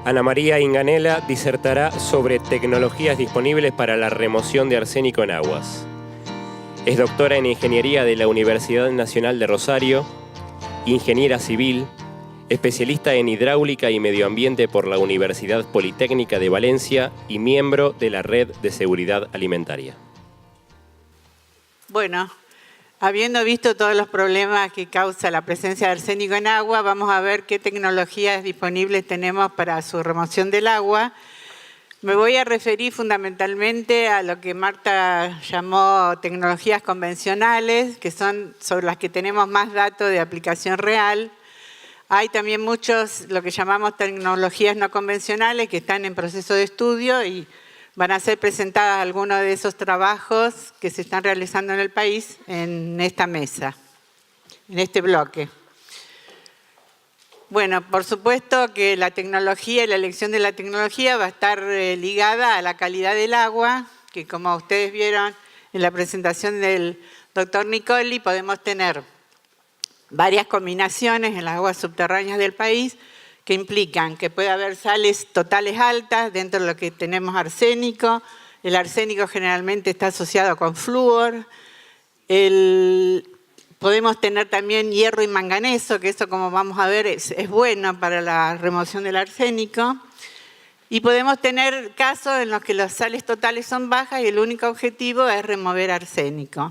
Ana María Inganella disertará sobre tecnologías disponibles para la remoción de arsénico en aguas. Es doctora en Ingeniería de la Universidad Nacional de Rosario, ingeniera civil, especialista en hidráulica y medio ambiente por la Universidad Politécnica de Valencia y miembro de la Red de Seguridad Alimentaria. Bueno, habiendo visto todos los problemas que causa la presencia de arsénico en agua, vamos a ver qué tecnologías disponibles tenemos para su remoción del agua. Me voy a referir fundamentalmente a lo que Marta llamó tecnologías convencionales, que son sobre las que tenemos más datos de aplicación real. Hay también muchos, lo que llamamos tecnologías no convencionales, que están en proceso de estudio y van a ser presentadas algunos de esos trabajos que se están realizando en el país en esta mesa, en este bloque. Bueno, por supuesto que la tecnología y la elección de la tecnología va a estar ligada a la calidad del agua, que como ustedes vieron en la presentación del doctor Nicoli, podemos tener varias combinaciones en las aguas subterráneas del país que implican que puede haber sales totales altas, dentro de lo que tenemos arsénico. El arsénico generalmente está asociado con flúor. Podemos tener también hierro y manganeso, que eso, como vamos a ver, es bueno para la remoción del arsénico. Y podemos tener casos en los que las sales totales son bajas y el único objetivo es remover arsénico.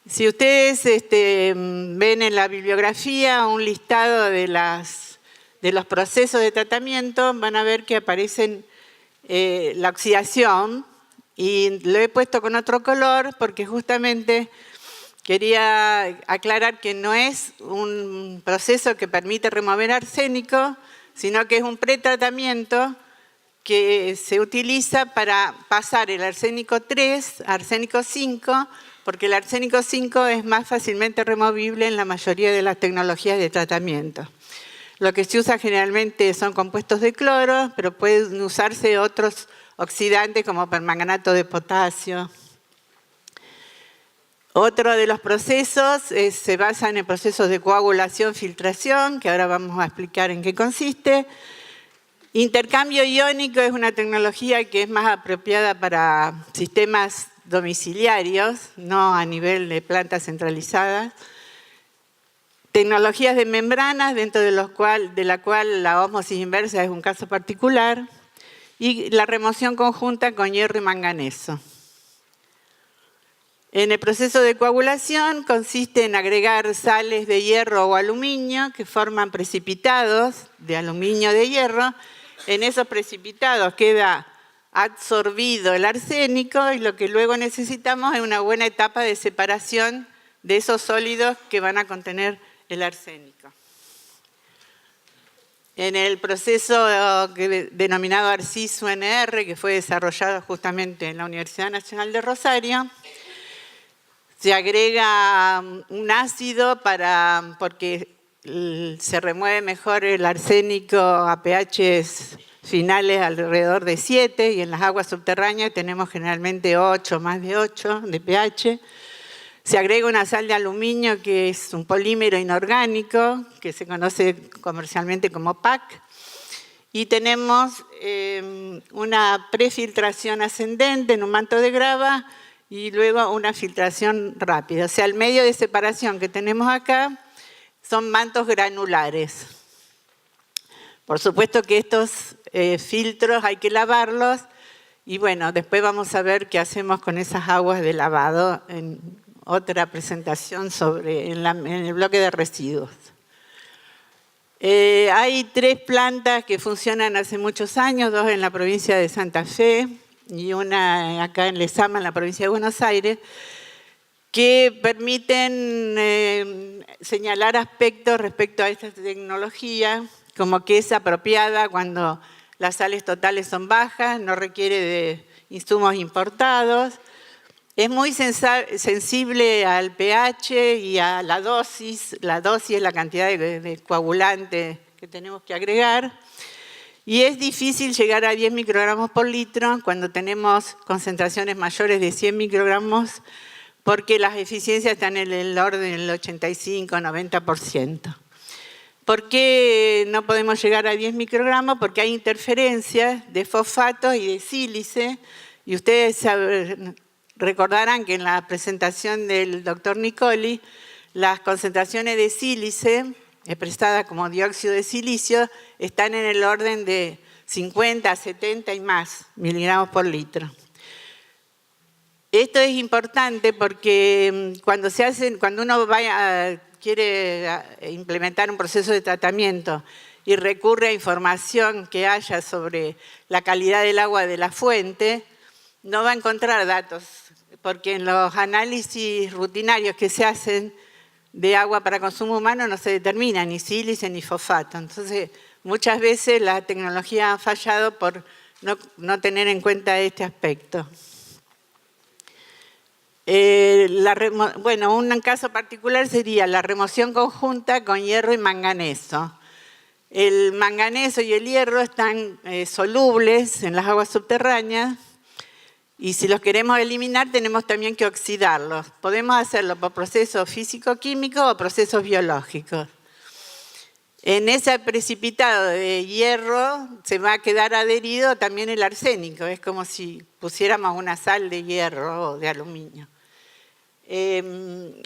Si ustedes ven en la bibliografía un listado de los procesos de tratamiento, van a ver que aparecen la oxidación, y lo he puesto con otro color porque justamente quería aclarar que no es un proceso que permite remover arsénico, sino que es un pretratamiento que se utiliza para pasar el arsénico 3 a arsénico 5, porque el arsénico 5 es más fácilmente removible en la mayoría de las tecnologías de tratamiento. Lo que se usa generalmente son compuestos de cloro, pero pueden usarse otros oxidantes como permanganato de potasio. Otro de los procesos se basa en el proceso de coagulación-filtración, que ahora vamos a explicar en qué consiste. Intercambio iónico es una tecnología que es más apropiada para sistemas domiciliarios, no a nivel de plantas centralizadas. Tecnologías de membranas, dentro de la cual la ósmosis inversa es un caso particular. Y la remoción conjunta con hierro y manganeso. En el proceso de coagulación consiste en agregar sales de hierro o aluminio que forman precipitados de aluminio de hierro. En esos precipitados queda absorbido el arsénico y lo que luego necesitamos es una buena etapa de separación de esos sólidos que van a contener el arsénico. En el proceso denominado ARCIS-UNR, que fue desarrollado justamente en la Universidad Nacional de Rosario, se agrega un ácido porque se remueve mejor el arsénico a pHs finales alrededor de 7 y en las aguas subterráneas tenemos generalmente 8, más de 8 de pH. Se agrega una sal de aluminio que es un polímero inorgánico que se conoce comercialmente como PAC. Y tenemos una prefiltración ascendente en un manto de grava y luego una filtración rápida. O sea, el medio de separación que tenemos acá son mantos granulares. Por supuesto que estos filtros hay que lavarlos y bueno, después vamos a ver qué hacemos con esas aguas de lavado en otra presentación en el bloque de residuos. Hay 3 plantas que funcionan hace muchos años, 2 en la provincia de Santa Fe y una acá en Lezama, en la provincia de Buenos Aires, que permiten señalar aspectos respecto a esta tecnología, como que es apropiada cuando las sales totales son bajas, no requiere de insumos importados, es muy sensible al pH y a la dosis. La dosis es la cantidad de coagulante que tenemos que agregar. Y es difícil llegar a 10 microgramos por litro cuando tenemos concentraciones mayores de 100 microgramos porque las eficiencias están en el orden del 85-90%. ¿Por qué no podemos llegar a 10 microgramos? Porque hay interferencias de fosfatos y de sílice, y ustedes recordarán que en la presentación del doctor Nicoli, las concentraciones de sílice, expresadas como dióxido de silicio, están en el orden de 50, 70 y más miligramos por litro. Esto es importante porque cuando uno quiere implementar un proceso de tratamiento y recurre a información que haya sobre la calidad del agua de la fuente, no va a encontrar datos, porque en los análisis rutinarios que se hacen de agua para consumo humano no se determina ni sílice ni fosfato. Entonces, muchas veces la tecnología ha fallado por no tener en cuenta este aspecto. Bueno, un caso particular sería la remoción conjunta con hierro y manganeso. El manganeso y el hierro están solubles en las aguas subterráneas y si los queremos eliminar tenemos también que oxidarlos. Podemos hacerlo por procesos físico-químicos o procesos biológicos. En ese precipitado de hierro se va a quedar adherido también el arsénico. Es como si pusiéramos una sal de hierro o de aluminio.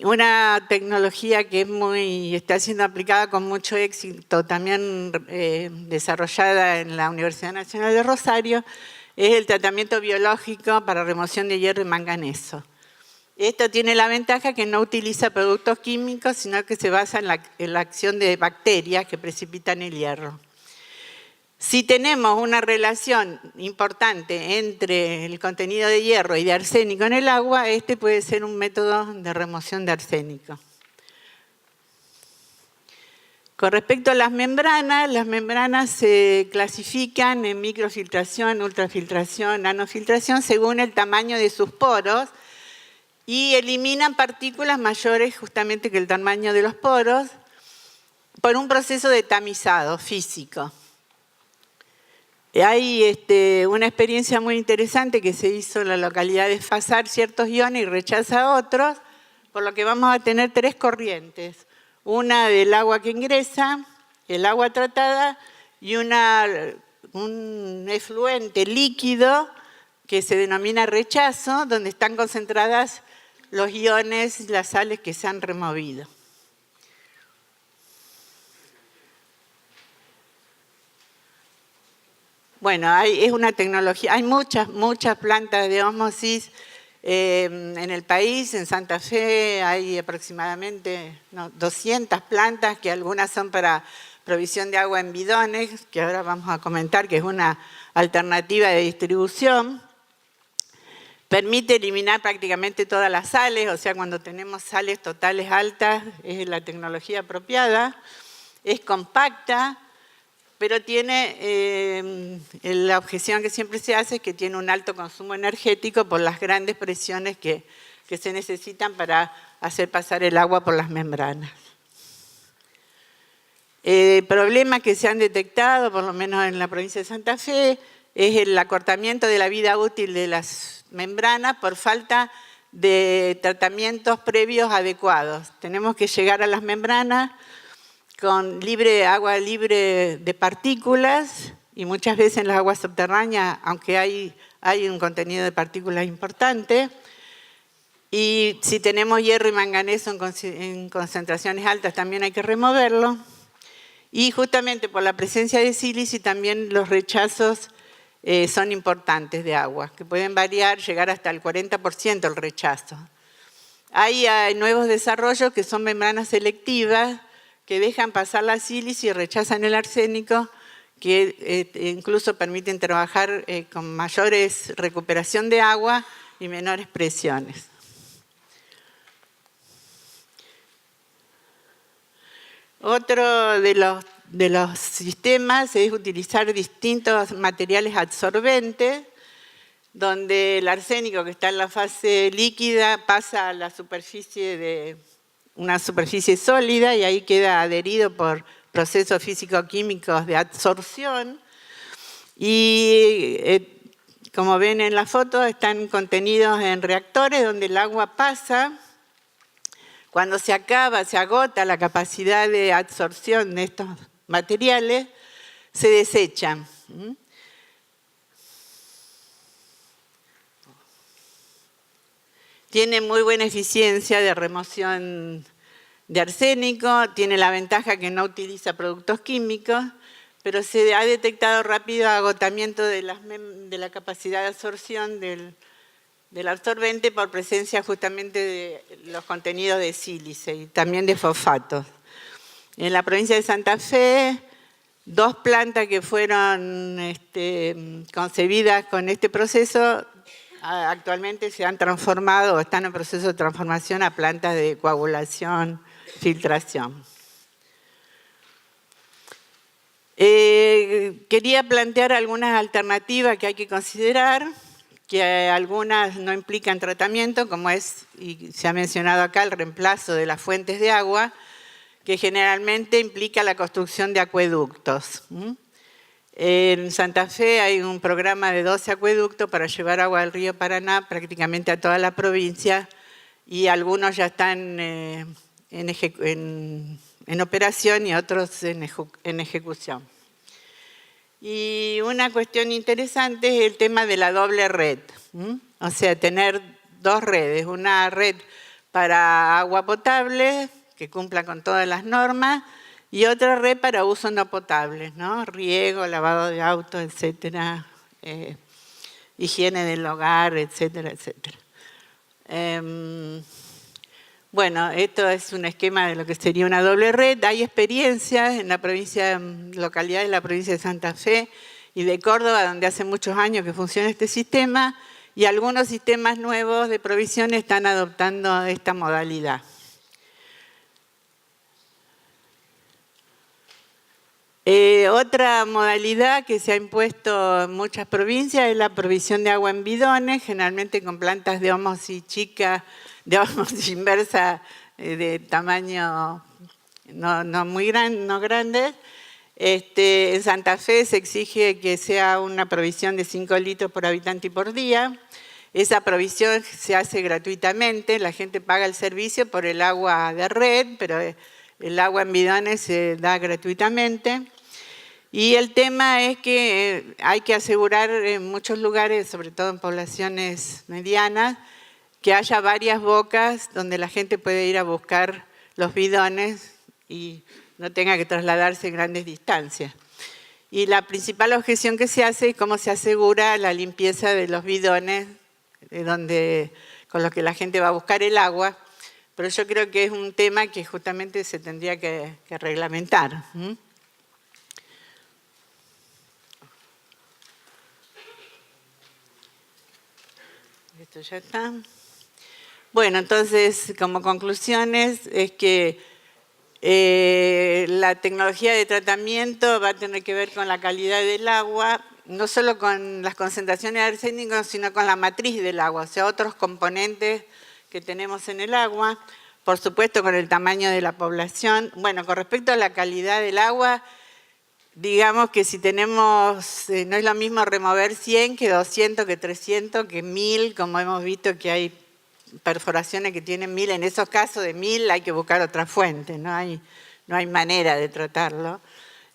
Una tecnología que está siendo aplicada con mucho éxito, también desarrollada en la Universidad Nacional de Rosario, es el tratamiento biológico para remoción de hierro y manganeso. Esto tiene la ventaja que no utiliza productos químicos, sino que se basa en la acción de bacterias que precipitan el hierro. Si tenemos una relación importante entre el contenido de hierro y de arsénico en el agua, este puede ser un método de remoción de arsénico. Con respecto a las membranas se clasifican en microfiltración, ultrafiltración, nanofiltración según el tamaño de sus poros y eliminan partículas mayores justamente que el tamaño de los poros por un proceso de tamizado físico. Hay una experiencia muy interesante que se hizo en la localidad de Fasar ciertos iones y rechaza otros, por lo que vamos a tener 3 corrientes. Una del agua que ingresa, el agua tratada y un efluente líquido que se denomina rechazo, donde están concentradas los iones y las sales que se han removido. Bueno, es una tecnología, hay muchas plantas de ósmosis en el país. En Santa Fe hay aproximadamente 200 plantas, que algunas son para provisión de agua en bidones, que ahora vamos a comentar que es una alternativa de distribución. Permite eliminar prácticamente todas las sales, o sea, cuando tenemos sales totales altas es la tecnología apropiada. Es compacta, pero tiene la objeción que siempre se hace es que tiene un alto consumo energético por las grandes presiones que se necesitan para hacer pasar el agua por las membranas. Problemas que se han detectado, por lo menos en la provincia de Santa Fe, es el acortamiento de la vida útil de las membranas por falta de tratamientos previos adecuados. Tenemos que llegar a las membranas con agua libre de partículas y muchas veces en las aguas subterráneas, aunque hay un contenido de partículas importante. Y si tenemos hierro y manganeso en concentraciones altas también hay que removerlo. Y justamente por la presencia de sílice también los rechazos son importantes de agua, que pueden variar, llegar hasta el 40% el rechazo. Hay nuevos desarrollos que son membranas selectivas, que dejan pasar la sílice y rechazan el arsénico, que incluso permiten trabajar con mayores recuperación de agua y menores presiones. Otro de los sistemas es utilizar distintos materiales absorbentes, donde el arsénico que está en la fase líquida pasa a la superficie de una superficie sólida y ahí queda adherido por procesos físico-químicos de absorción. Y como ven en la foto, están contenidos en reactores donde el agua pasa Cuando se agota la capacidad de absorción de estos materiales, se desechan. Tiene muy buena eficiencia de remoción de arsénico, tiene la ventaja que no utiliza productos químicos, pero se ha detectado rápido agotamiento de la capacidad de absorción del absorbente por presencia justamente de los contenidos de sílice y también de fosfatos. En la provincia de Santa Fe, 2 plantas que fueron concebidas con este proceso actualmente se han transformado o están en proceso de transformación a plantas de coagulación, filtración. Quería plantear algunas alternativas que hay que considerar, que algunas no implican tratamiento, como es, y se ha mencionado acá, el reemplazo de las fuentes de agua, que generalmente implica la construcción de acueductos. En Santa Fe hay un programa de 12 acueductos para llevar agua del río Paraná prácticamente a toda la provincia y algunos ya están en operación y otros en ejecución. Y una cuestión interesante es el tema de la doble red, o sea, tener 2 redes, una red para agua potable que cumpla con todas las normas y otra red para uso no potable, ¿no? Riego, lavado de autos, etcétera, higiene del hogar, etcétera, etcétera. Bueno, esto es un esquema de lo que sería una doble red. Hay experiencias en la provincia, localidades de la provincia de Santa Fe y de Córdoba, donde hace muchos años que funciona este sistema, y algunos sistemas nuevos de provisión están adoptando esta modalidad. Otra modalidad que se ha impuesto en muchas provincias es la provisión de agua en bidones, generalmente con plantas de ósmosis chica, de ósmosis inversa de tamaño no muy grandes. En Santa Fe se exige que sea una provisión de 5 litros por habitante y por día. Esa provisión se hace gratuitamente, la gente paga el servicio por el agua de red, pero el agua en bidones se da gratuitamente. Y el tema es que hay que asegurar en muchos lugares, sobre todo en poblaciones medianas, que haya varias bocas donde la gente puede ir a buscar los bidones y no tenga que trasladarse grandes distancias. Y la principal objeción que se hace es cómo se asegura la limpieza de los bidones con los que la gente va a buscar el agua, pero yo creo que es un tema que justamente se tendría que reglamentar. Esto ya está. Bueno, entonces, como conclusiones, es que la tecnología de tratamiento va a tener que ver con la calidad del agua, no solo con las concentraciones de arsénico, sino con la matriz del agua, o sea, otros componentes que tenemos en el agua, por supuesto con el tamaño de la población. Bueno, con respecto a la calidad del agua, digamos que si tenemos, no es lo mismo remover 100 que 200, que 300, que 1000, como hemos visto que hay perforaciones que tienen 1000, en esos casos de 1000 hay que buscar otra fuente, no hay manera de tratarlo.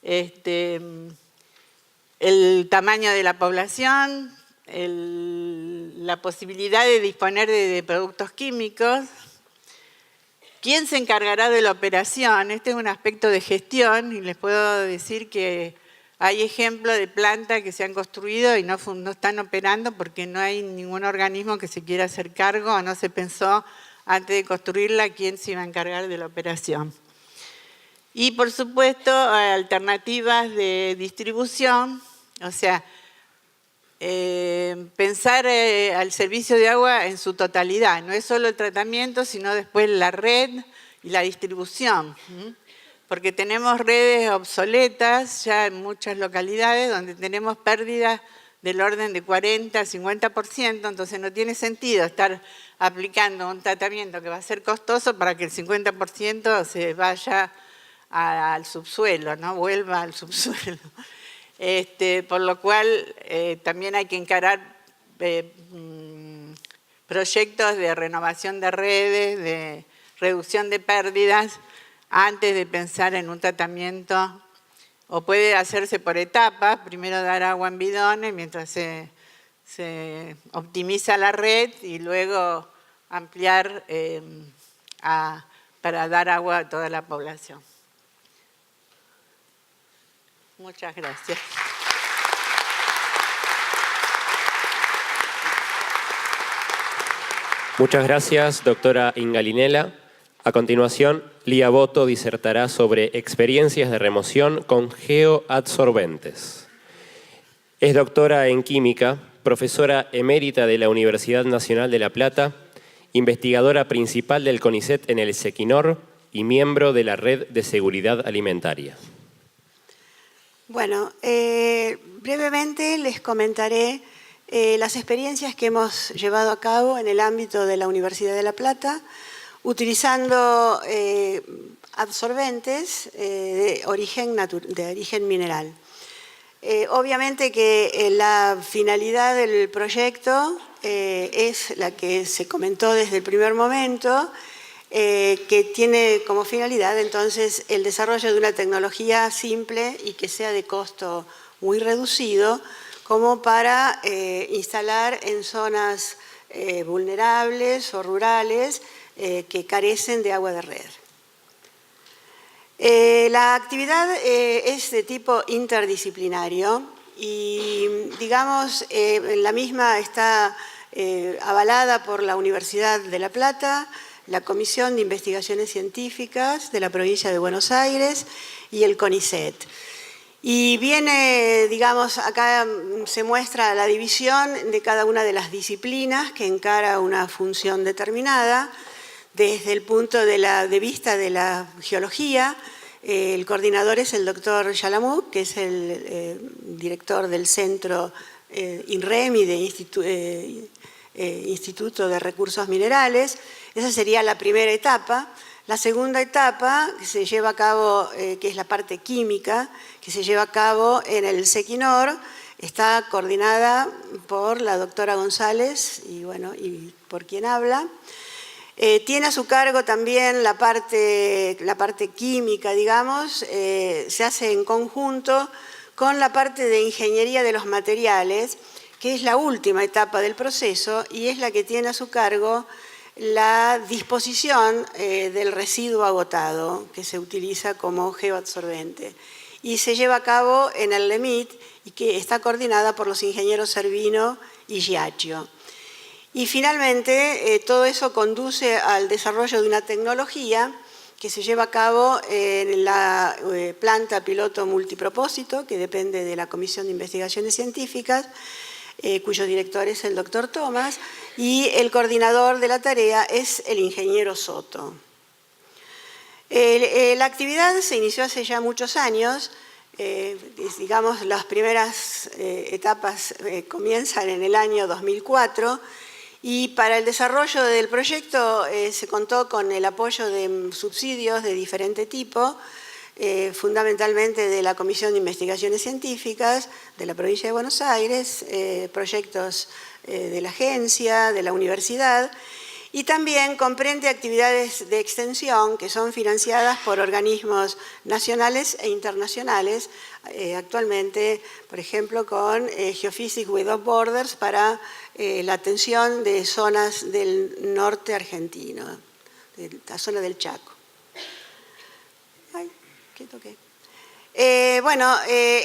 El tamaño de la población, la posibilidad de disponer de productos químicos. ¿Quién se encargará de la operación? Este es un aspecto de gestión y les puedo decir que hay ejemplos de plantas que se han construido y no están operando porque no hay ningún organismo que se quiera hacer cargo o no se pensó antes de construirla quién se iba a encargar de la operación. Y por supuesto, alternativas de distribución, o sea, pensar al servicio de agua en su totalidad. No es solo el tratamiento, sino después la red y la distribución. Porque tenemos redes obsoletas ya en muchas localidades donde tenemos pérdidas del orden de 40 al 50%, entonces no tiene sentido estar aplicando un tratamiento que va a ser costoso para que el 50% se vaya al subsuelo, ¿no? Vuelva al subsuelo. Por lo cual también hay que encarar proyectos de renovación de redes, reducción de pérdidas antes de pensar en un tratamiento, o puede hacerse por etapas, primero dar agua en bidones mientras se optimiza la red y luego ampliar para dar agua a toda la población. Muchas gracias. Muchas gracias, doctora Ingalinela. A continuación, Lía Boto disertará sobre experiencias de remoción con geoadsorbentes. Es doctora en química, profesora emérita de la Universidad Nacional de La Plata, investigadora principal del CONICET en el Sequinor y miembro de la Red de Seguridad Alimentaria. Bueno, brevemente les comentaré las experiencias que hemos llevado a cabo en el ámbito de la Universidad de La Plata, utilizando adsorbentes de origen mineral. Obviamente que la finalidad del proyecto es la que se comentó desde el primer momento, que tiene como finalidad entonces el desarrollo de una tecnología simple y que sea de costo muy reducido, como para instalar en zonas vulnerables o rurales que carecen de agua de red. La actividad es de tipo interdisciplinario y, digamos, la misma está avalada por la Universidad de La Plata, la Comisión de Investigaciones Científicas de la provincia de Buenos Aires y el CONICET. Y viene, digamos, acá se muestra la división de cada una de las disciplinas que encara una función determinada. Desde el punto de vista de la geología, el coordinador es el doctor Yalamuk, que es el director del centro INREMI de Instituto de Recursos Minerales. Esa sería la primera etapa. La segunda etapa, que se lleva a cabo, que es la parte química, que se lleva a cabo en el Sequinor, está coordinada por la doctora González y por quien habla. Tiene a su cargo también la parte química, digamos, se hace en conjunto con la parte de ingeniería de los materiales, que es la última etapa del proceso y es la que tiene a su cargo la disposición del residuo agotado que se utiliza como geoadsorbente y se lleva a cabo en el LEMIT y que está coordinada por los ingenieros Servino y Giacchio. Y finalmente todo eso conduce al desarrollo de una tecnología que se lleva a cabo en la planta piloto multipropósito que depende de la Comisión de Investigaciones Científicas, cuyo director es el doctor Tomás, y el coordinador de la tarea es el ingeniero Soto. La actividad se inició hace ya muchos años, digamos las primeras etapas comienzan en el año 2004 y para el desarrollo del proyecto se contó con el apoyo de subsidios de diferente tipo, fundamentalmente de la Comisión de Investigaciones Científicas de la provincia de Buenos Aires, proyectos de la agencia, de la universidad, y también comprende actividades de extensión que son financiadas por organismos nacionales e internacionales, actualmente, por ejemplo, con Geophysics Without Borders para la atención de zonas del norte argentino, de la zona del Chaco.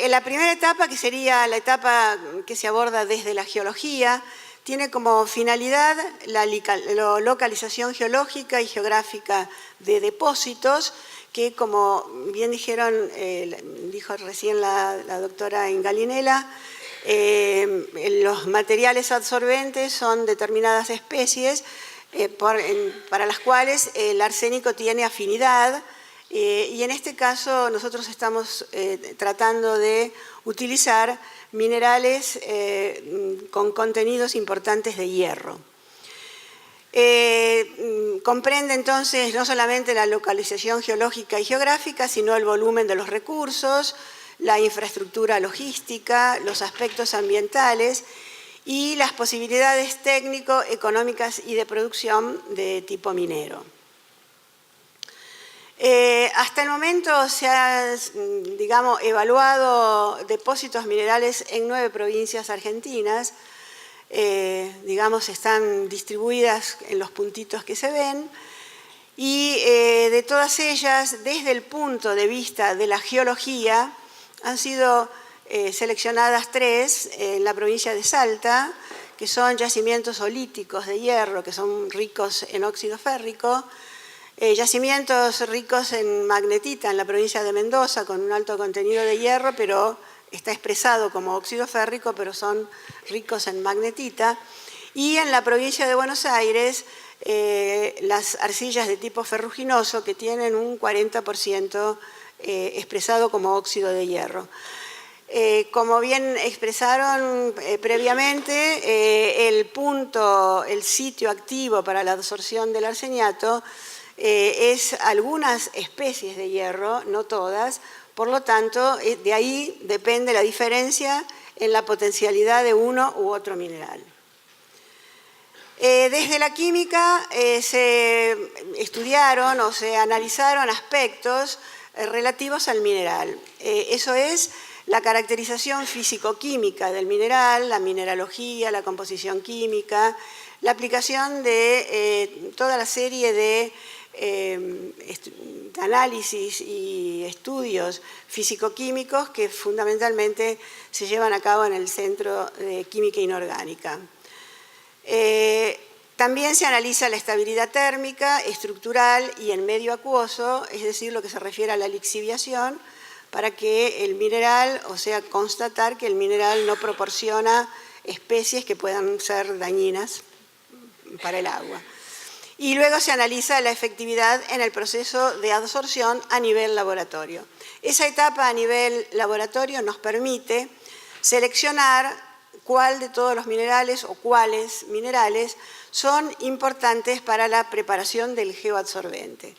La primera etapa, que sería la etapa que se aborda desde la geología, tiene como finalidad la localización geológica y geográfica de depósitos que, como bien dijo recién la doctora Ingalinela, los materiales adsorbentes son determinadas especies para las cuales el arsénico tiene afinidad. Y en este caso nosotros estamos tratando de utilizar minerales con contenidos importantes de hierro. Comprende entonces no solamente la localización geológica y geográfica, sino el volumen de los recursos, la infraestructura logística, los aspectos ambientales y las posibilidades técnico, económicas y de producción de tipo minero. Hasta el momento se han, digamos, evaluado depósitos minerales en 9 provincias argentinas. Digamos, están distribuidas en los puntitos que se ven. Y de todas ellas, desde el punto de vista de la geología, han sido seleccionadas 3 en la provincia de Salta, que son yacimientos olíticos de hierro, que son ricos en óxido férrico, yacimientos ricos en magnetita en la provincia de Mendoza, con un alto contenido de hierro, pero está expresado como óxido férrico, pero son ricos en magnetita. Y en la provincia de Buenos Aires, las arcillas de tipo ferruginoso, que tienen un 40% expresado como óxido de hierro. Como bien expresaron previamente, el sitio activo para la absorción del arseniato es algunas especies de hierro, no todas, por lo tanto, de ahí depende la diferencia en la potencialidad de uno u otro mineral. Desde la química se estudiaron o se analizaron aspectos relativos al mineral. Eso es la caracterización físico-química del mineral, la mineralogía, la composición química, la aplicación de toda la serie de análisis y estudios físico-químicos que fundamentalmente se llevan a cabo en el Centro de Química Inorgánica. También se analiza la estabilidad térmica, estructural y en medio acuoso, es decir, lo que se refiere a la lixiviación, para que el mineral, o sea, constatar que el mineral no proporciona especies que puedan ser dañinas para el agua. Y luego se analiza la efectividad en el proceso de adsorción a nivel laboratorio. Esa etapa a nivel laboratorio nos permite seleccionar cuál de todos los minerales o cuáles minerales son importantes para la preparación del geoadsorbente.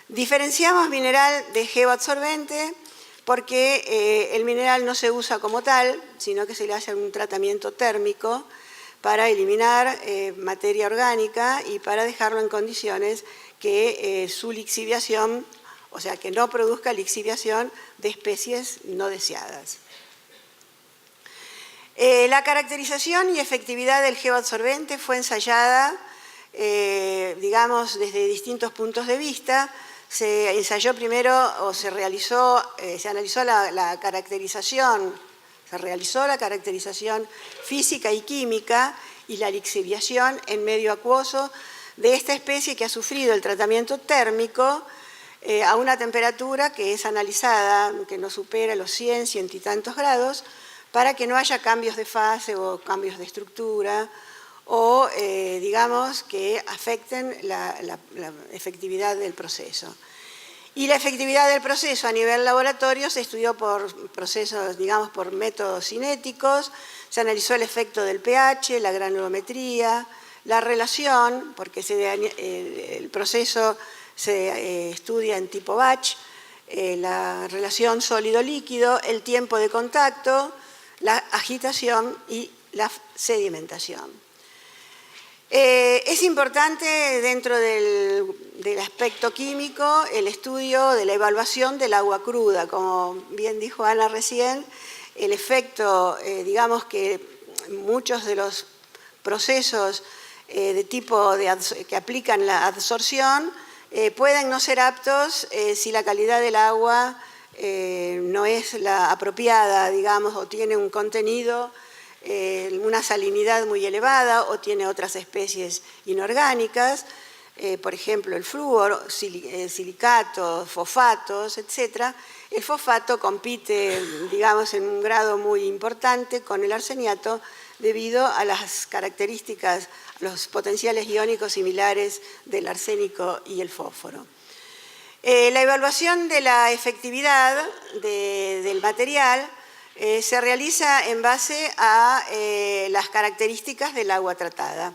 Diferenciamos mineral de geoadsorbente porque el mineral no se usa como tal, sino que se le hace un tratamiento térmico para eliminar materia orgánica y para dejarlo en condiciones que su lixiviación, o sea, que no produzca lixiviación de especies no deseadas. La caracterización y efectividad del geoadsorbente fue ensayada, digamos, desde distintos puntos de vista. Se ensayó primero, o se realizó, se analizó la caracterización, se realizó la caracterización física y química y la lixiviación en medio acuoso de esta especie que ha sufrido el tratamiento térmico a una temperatura que es analizada, que no supera los 100, 100 y tantos grados, para que no haya cambios de fase o cambios de estructura o, digamos, que afecten la efectividad del proceso. Y la efectividad del proceso a nivel laboratorio se estudió por procesos, digamos, por métodos cinéticos, se analizó el efecto del pH, la granulometría, la relación, porque el proceso se estudia en tipo batch, la relación sólido-líquido, el tiempo de contacto, la agitación y la sedimentación. Es importante dentro del aspecto químico el estudio de la evaluación del agua cruda. Como bien dijo Ana recién, el efecto, digamos que muchos de los procesos de tipo que aplican la adsorción pueden no ser aptos si la calidad del agua no es la apropiada, digamos, o tiene un contenido, una salinidad muy elevada o tiene otras especies inorgánicas, por ejemplo el flúor, silicatos, fosfatos, etc. El fosfato compite, digamos, en un grado muy importante con el arseniato debido a las características, los potenciales iónicos similares del arsénico y el fósforo. La evaluación de la efectividad del material se realiza en base a las características del agua tratada.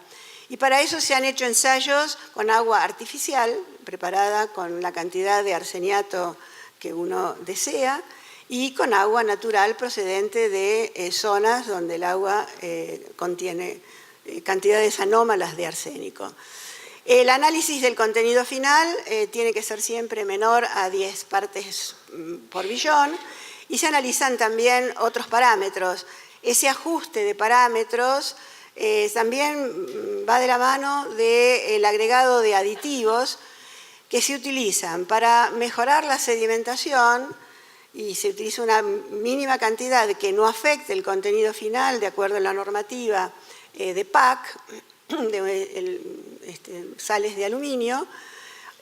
Y para eso se han hecho ensayos con agua artificial, preparada con la cantidad de arseniato que uno desea, y con agua natural procedente de zonas donde el agua contiene cantidades anómalas de arsénico. El análisis del contenido final tiene que ser siempre menor a 10 partes por billón y se analizan también otros parámetros. Ese ajuste de parámetros también va de la mano del agregado de aditivos que se utilizan para mejorar la sedimentación y se utiliza una mínima cantidad que no afecte el contenido final de acuerdo a la normativa de PAC, sales de aluminio,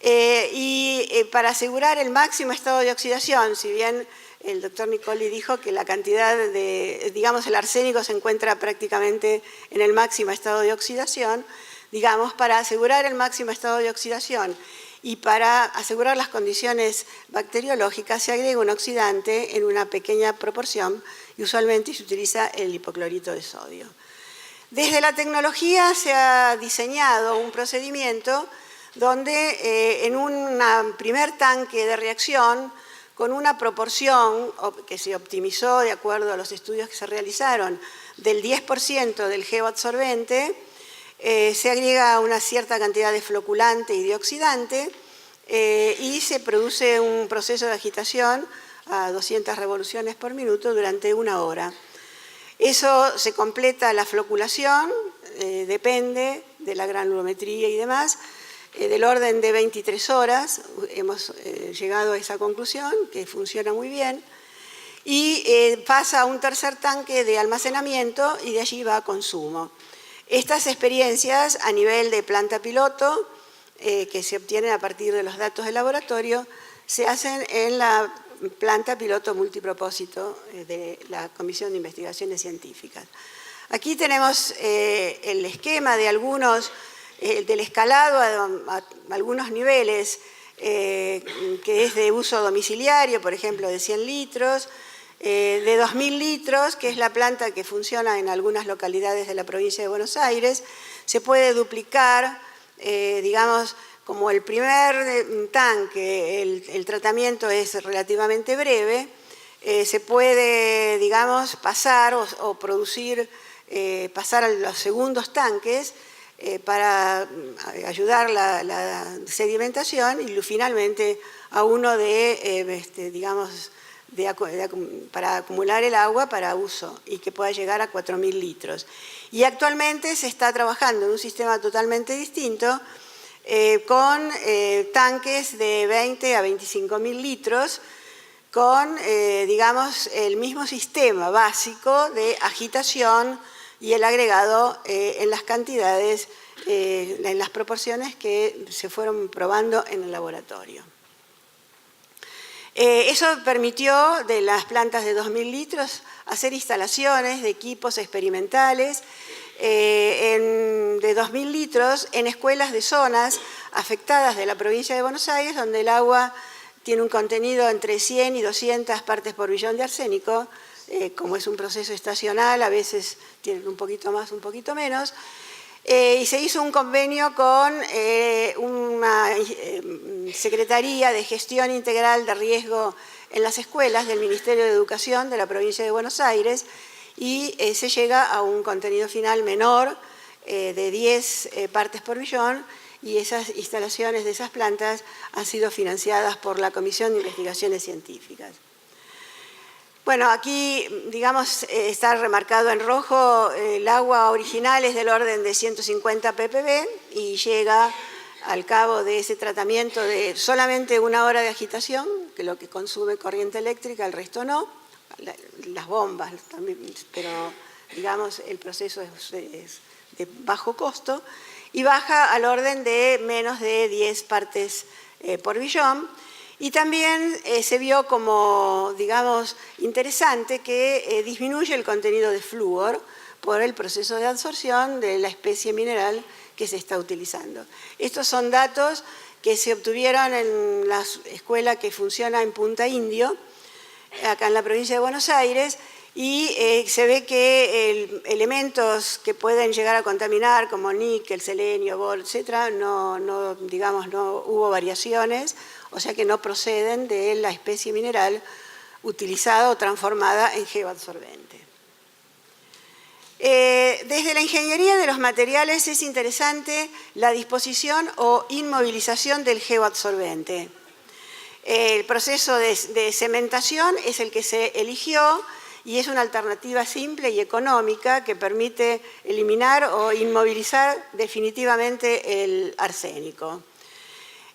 y para asegurar el máximo estado de oxidación, si bien el doctor Nicoli dijo que la cantidad de, digamos, el arsénico se encuentra prácticamente en el máximo estado de oxidación, digamos, para asegurar el máximo estado de oxidación y para asegurar las condiciones bacteriológicas se agrega un oxidante en una pequeña proporción y usualmente se utiliza el hipoclorito de sodio. Desde la tecnología se ha diseñado un procedimiento donde en un primer tanque de reacción, con una proporción que se optimizó de acuerdo a los estudios que se realizaron, del 10% del geoabsorbente, se agrega una cierta cantidad de floculante y de oxidante y se produce un proceso de agitación a 200 revoluciones por minuto durante 1 hora. Eso se completa la floculación, depende de la granulometría y demás, del orden de 23 horas, hemos llegado a esa conclusión, que funciona muy bien, y pasa a un tercer tanque de almacenamiento y de allí va a consumo. Estas experiencias a nivel de planta piloto, que se obtienen a partir de los datos del laboratorio, se hacen en la planta piloto multipropósito de la Comisión de Investigaciones Científicas. Aquí tenemos el esquema de del escalado a algunos niveles, que es de uso domiciliario, por ejemplo, de 100 litros, de 2.000 litros, que es la planta que funciona en algunas localidades de la provincia de Buenos Aires. Se puede duplicar, digamos, como el primer tanque, el tratamiento es relativamente breve, se puede, digamos, pasar o producir, pasar a los segundos tanques para ayudar la sedimentación y finalmente a uno digamos, para acumular el agua para uso y que pueda llegar a 4.000 litros. Y actualmente se está trabajando en un sistema totalmente distinto con tanques de 20 a 25.000 litros con, digamos, el mismo sistema básico de agitación y el agregado en las cantidades, en las proporciones que se fueron probando en el laboratorio. Eso permitió de las plantas de 2.000 litros hacer instalaciones de equipos experimentales de 2.000 litros en escuelas de zonas afectadas de la provincia de Buenos Aires, donde el agua tiene un contenido entre 100 y 200 partes por billón de arsénico. Como es un proceso estacional, a veces tienen un poquito más, un poquito menos, y se hizo un convenio con una Secretaría de Gestión Integral de Riesgo en las Escuelas del Ministerio de Educación de la provincia de Buenos Aires y se llega a un contenido final menor de 10 partes por billón y esas instalaciones de esas plantas han sido financiadas por la Comisión de Investigaciones Científicas. Bueno, aquí, digamos, está remarcado en rojo, el agua original es del orden de 150 ppb y llega al cabo de ese tratamiento de solamente 1 hora de agitación, que es lo que consume corriente eléctrica, el resto no, las bombas también, pero digamos el proceso es de bajo costo y baja al orden de menos de 10 partes por billón. Y también se vio como, digamos, interesante que disminuye el contenido de flúor por el proceso de absorción de la especie mineral que se está utilizando. Estos son datos que se obtuvieron en la escuela que funciona en Punta Indio, acá en la provincia de Buenos Aires, y se ve que elementos que pueden llegar a contaminar, como níquel, selenio, boro, etc., no hubo variaciones, o sea que no proceden de la especie mineral utilizada o transformada en geoabsorbente. Desde la ingeniería de los materiales es interesante la disposición o inmovilización del geoabsorbente. El proceso de cementación es el que se eligió y es una alternativa simple y económica que permite eliminar o inmovilizar definitivamente el arsénico.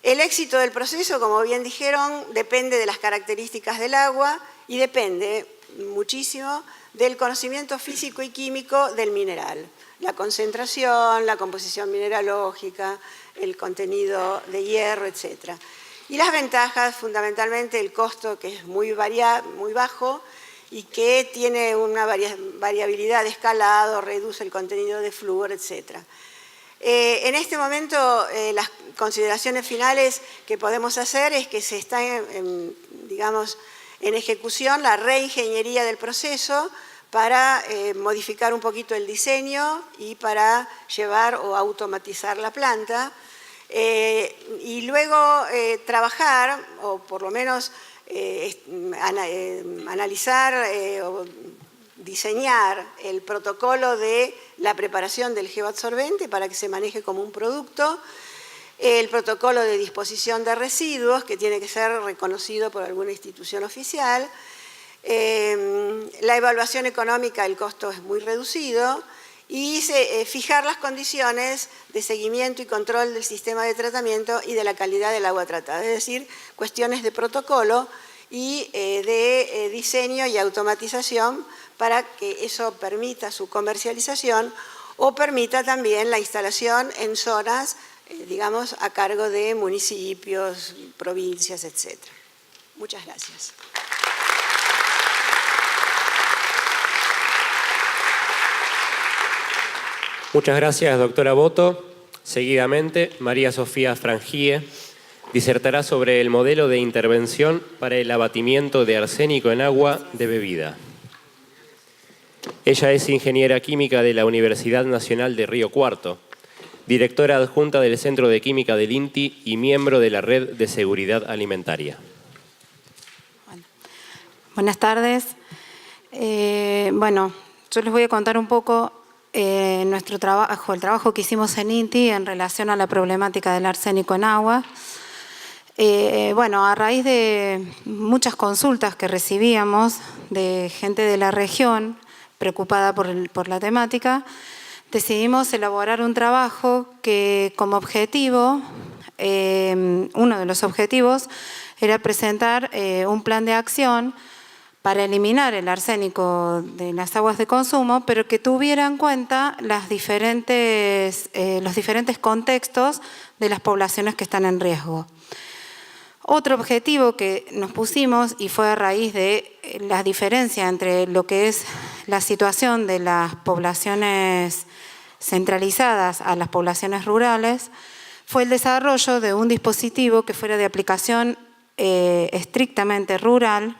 El éxito del proceso, como bien dijeron, depende de las características del agua y depende muchísimo del conocimiento físico y químico del mineral. La concentración, la composición mineralógica, el contenido de hierro, etc. Y las ventajas, fundamentalmente el costo, que es muy bajo y que tiene una variabilidad de escalado, reduce el contenido de flúor, etc. En este momento, las consideraciones finales que podemos hacer es que se está, digamos, en ejecución la reingeniería del proceso para modificar un poquito el diseño y para llevar o automatizar la planta. Y luego trabajar, o por lo menos analizar o diseñar el protocolo de la preparación del geoabsorbente para que se maneje como un producto, el protocolo de disposición de residuos, que tiene que ser reconocido por alguna institución oficial, la evaluación económica, el costo es muy reducido, y fijar las condiciones de seguimiento y control del sistema de tratamiento y de la calidad del agua tratada, es decir, cuestiones de protocolo y de diseño y automatización para que eso permita su comercialización o permita también la instalación en zonas, digamos, a cargo de municipios, provincias, etc. Muchas gracias. Muchas gracias, doctora Boto. Seguidamente, María Sofía Frangie disertará sobre el modelo de intervención para el abatimiento de arsénico en agua de bebida. Ella es ingeniera química de la Universidad Nacional de Río Cuarto, directora adjunta del Centro de Química del INTI y miembro de la Red de Seguridad Alimentaria. Buenas tardes. Bueno, yo les voy a contar un poco nuestro trabajo, el trabajo que hicimos en INTI en relación a la problemática del arsénico en agua. Bueno, a raíz de muchas consultas que recibíamos de gente de la región preocupada por la temática, decidimos elaborar un trabajo que como objetivo, uno de los objetivos era presentar un plan de acción para eliminar el arsénico de las aguas de consumo, pero que tuviera en cuenta los diferentes contextos de las poblaciones que están en riesgo. Otro objetivo que nos pusimos, y fue a raíz de la diferencia entre lo que es la situación de las poblaciones centralizadas a las poblaciones rurales, fue el desarrollo de un dispositivo que fuera de aplicación estrictamente rural,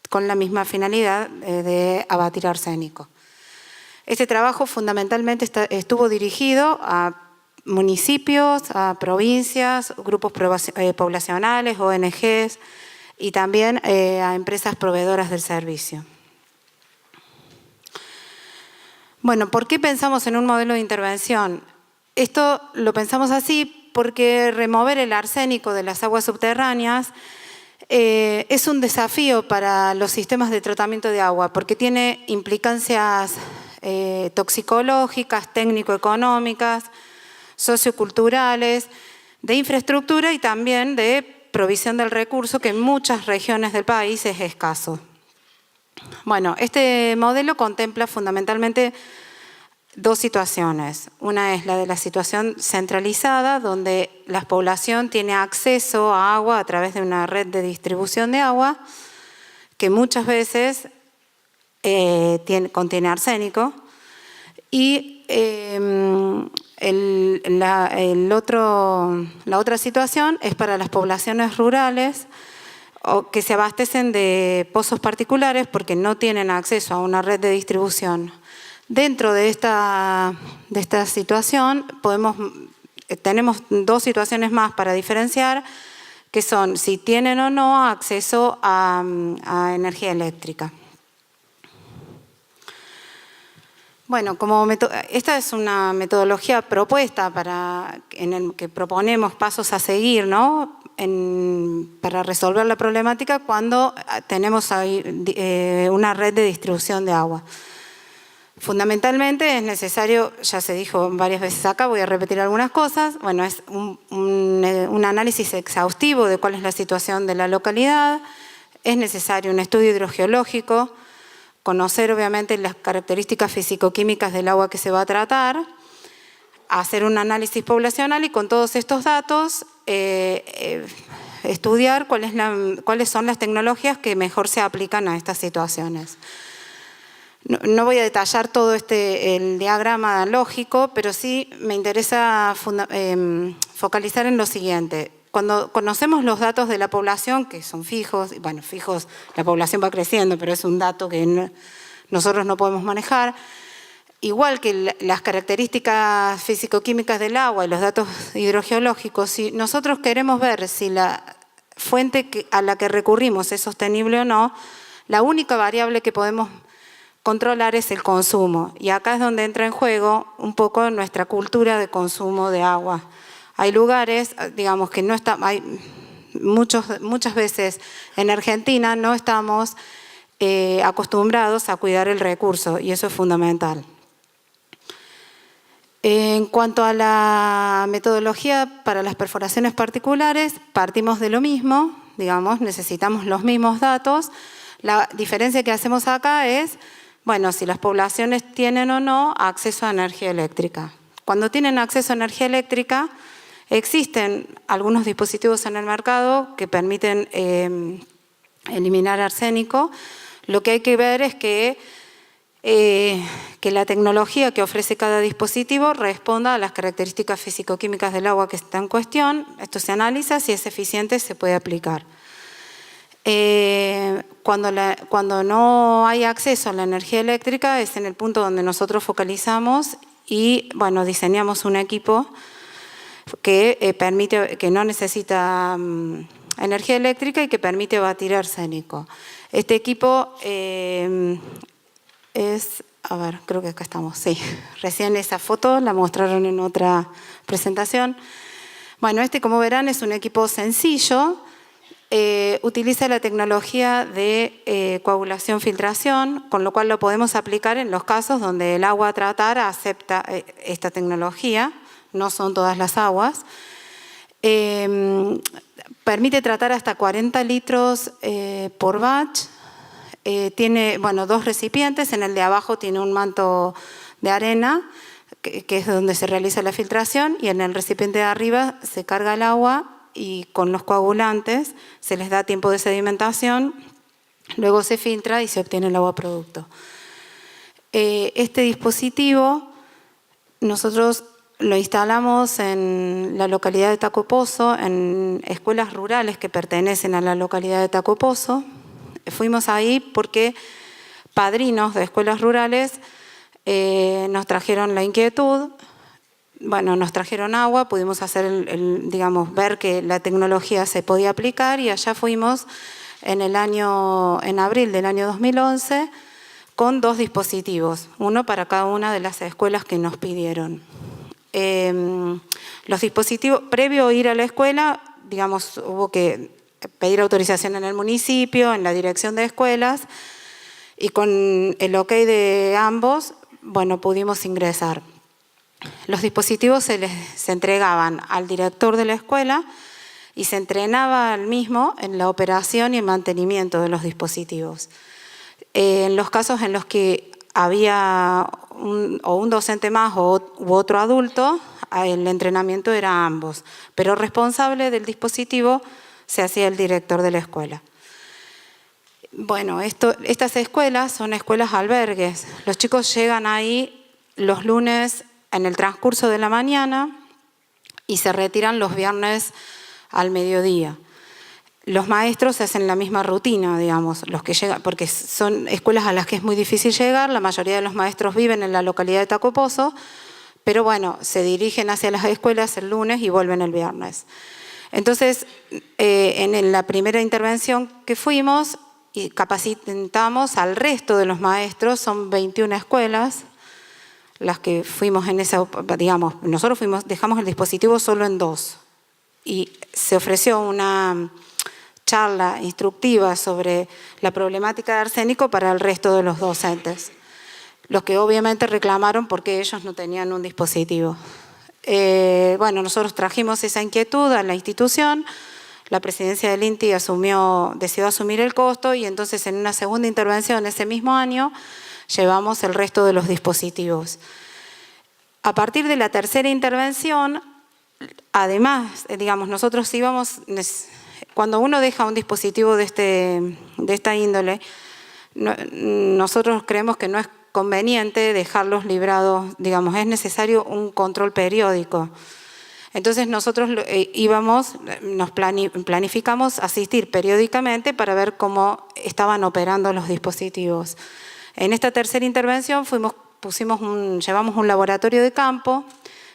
con la misma finalidad de abatir arsénico. Este trabajo fundamentalmente estuvo dirigido a municipios, a provincias, grupos poblacionales, ONGs y también a empresas proveedoras del servicio. Bueno, ¿por qué pensamos en un modelo de intervención? Esto lo pensamos así porque remover el arsénico de las aguas subterráneas es un desafío para los sistemas de tratamiento de agua porque tiene implicancias toxicológicas, técnico-económicas, socioculturales, de infraestructura y también de provisión del recurso que en muchas regiones del país es escaso. Bueno, este modelo contempla fundamentalmente dos situaciones. Una es la de la situación centralizada, donde la población tiene acceso a agua a través de una red de distribución de agua, que muchas veces contiene arsénico. Y la otra situación es para las poblaciones rurales o que se abastecen de pozos particulares porque no tienen acceso a una red de distribución. Dentro de esta situación tenemos dos situaciones más para diferenciar, que son si tienen o no acceso a energía eléctrica. Bueno, esta es una metodología propuesta en el que proponemos pasos a seguir, ¿no? Para resolver la problemática cuando tenemos ahí, una red de distribución de agua. Fundamentalmente es necesario, ya se dijo varias veces acá, voy a repetir algunas cosas, bueno, es un análisis exhaustivo de cuál es la situación de la localidad, es necesario un estudio hidrogeológico, conocer obviamente las características físico-químicas del agua que se va a tratar, hacer un análisis poblacional y con todos estos datos estudiar cuáles son las tecnologías que mejor se aplican a estas situaciones. No voy a detallar todo el diagrama lógico, pero sí me interesa focalizar en lo siguiente. Cuando conocemos los datos de la población, que son fijos, bueno, fijos, la población va creciendo, pero es un dato que nosotros no podemos manejar, igual que las características físico-químicas del agua y los datos hidrogeológicos, si nosotros queremos ver si la fuente a la que recurrimos es sostenible o no, la única variable que podemos controlar es el consumo. Y acá es donde entra en juego un poco nuestra cultura de consumo de agua. Hay lugares, digamos, que no está, muchas veces en Argentina no estamos acostumbrados a cuidar el recurso y eso es fundamental. En cuanto a la metodología para las perforaciones particulares, partimos de lo mismo, digamos, necesitamos los mismos datos. La diferencia que hacemos acá es, bueno, si las poblaciones tienen o no acceso a energía eléctrica. Cuando tienen acceso a energía eléctrica, existen algunos dispositivos en el mercado que permiten eliminar arsénico. Lo que hay que ver es que la tecnología que ofrece cada dispositivo responda a las características físico-químicas del agua que está en cuestión. Esto se analiza, si es eficiente se puede aplicar. Cuando no hay acceso a la energía eléctrica es en el punto donde nosotros focalizamos y bueno, diseñamos un equipo que no necesita energía eléctrica y que permite batir arsénico. Este equipo a ver, creo que acá estamos, sí. Recién esa foto la mostraron en otra presentación. Bueno, como verán, es un equipo sencillo. Utiliza la tecnología de coagulación-filtración, con lo cual lo podemos aplicar en los casos donde el agua a tratar acepta esta tecnología. No son todas las aguas. Permite tratar hasta 40 litros por batch. Tiene, bueno, 2 recipientes. En el de abajo tiene un manto de arena, que es donde se realiza la filtración, y en el recipiente de arriba se carga el agua y con los coagulantes se les da tiempo de sedimentación, luego se filtra y se obtiene el agua producto. Este dispositivo nosotros lo instalamos en la localidad de Tacopozo, en escuelas rurales que pertenecen a la localidad de Tacopozo. Fuimos ahí porque padrinos de escuelas rurales nos trajeron la inquietud, bueno, nos trajeron agua, pudimos hacer digamos, ver que la tecnología se podía aplicar y allá fuimos en abril del año 2011 con 2 dispositivos, uno para cada una de las escuelas que nos pidieron. Los dispositivos, previo a ir a la escuela, digamos, hubo que pedir autorización en el municipio, en la dirección de escuelas, y con el ok de ambos, bueno, pudimos ingresar. Los dispositivos se entregaban al director de la escuela y se entrenaba al mismo en la operación y el mantenimiento de los dispositivos. En los casos en los que había un docente más u otro adulto, el entrenamiento era a ambos, pero responsable del dispositivo se hacía el director de la escuela. Bueno, estas escuelas son escuelas albergues. Los chicos llegan ahí los lunes en el transcurso de la mañana y se retiran los viernes al mediodía. Los maestros hacen la misma rutina, digamos, los que llegan, porque son escuelas a las que es muy difícil llegar. La mayoría de los maestros viven en la localidad de Tacopozo, pero bueno, se dirigen hacia las escuelas el lunes y vuelven el viernes. Entonces, en la primera intervención que fuimos, y capacitamos al resto de los maestros, son 21 escuelas, las que fuimos en esa, digamos, nosotros dejamos el dispositivo solo en 2 y se ofreció una charla instructiva sobre la problemática de arsénico para el resto de los docentes, los que obviamente reclamaron porque ellos no tenían un dispositivo. Bueno, nosotros trajimos esa inquietud a la institución, la presidencia del INTI decidió asumir el costo y entonces en una segunda intervención ese mismo año llevamos el resto de los dispositivos. A partir de la tercera intervención, además, digamos, nosotros íbamos, cuando uno deja un dispositivo de esta índole, nosotros creemos que no es conveniente dejarlos librados, digamos, es necesario un control periódico. Entonces nosotros planificamos asistir periódicamente para ver cómo estaban operando los dispositivos. En esta tercera intervención llevamos un laboratorio de campo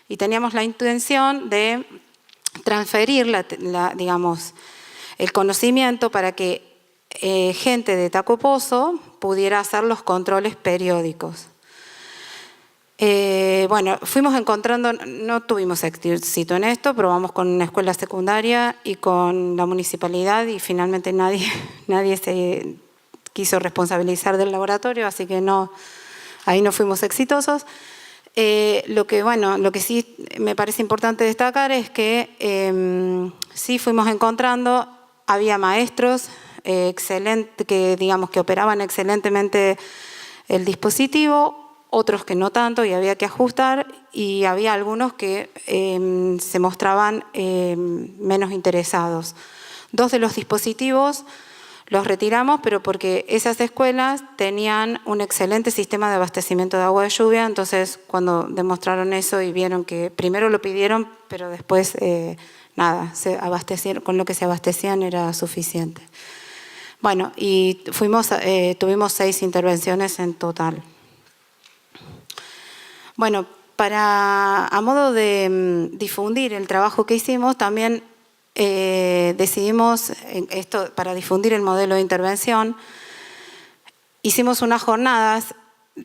y teníamos la intención de transferir digamos, el conocimiento para que gente de Tacopozo pudiera hacer los controles periódicos. Bueno, fuimos encontrando, no tuvimos éxito en esto, probamos con una escuela secundaria y con la municipalidad y finalmente nadie se quiso responsabilizar del laboratorio, así que ahí no fuimos exitosos. Lo que sí me parece importante destacar es que sí fuimos encontrando, había maestros que operaban excelentemente el dispositivo, otros que no tanto y había que ajustar, y había algunos que se mostraban menos interesados. 2 de los dispositivos los retiramos, pero porque esas escuelas tenían un excelente sistema de abastecimiento de agua de lluvia, entonces cuando demostraron eso y vieron que primero lo pidieron, pero después con lo que se abastecían era suficiente. Bueno, y tuvimos 6 intervenciones en total. Bueno, a modo de difundir el trabajo que hicimos, también decidimos, para difundir el modelo de intervención, hicimos unas jornadas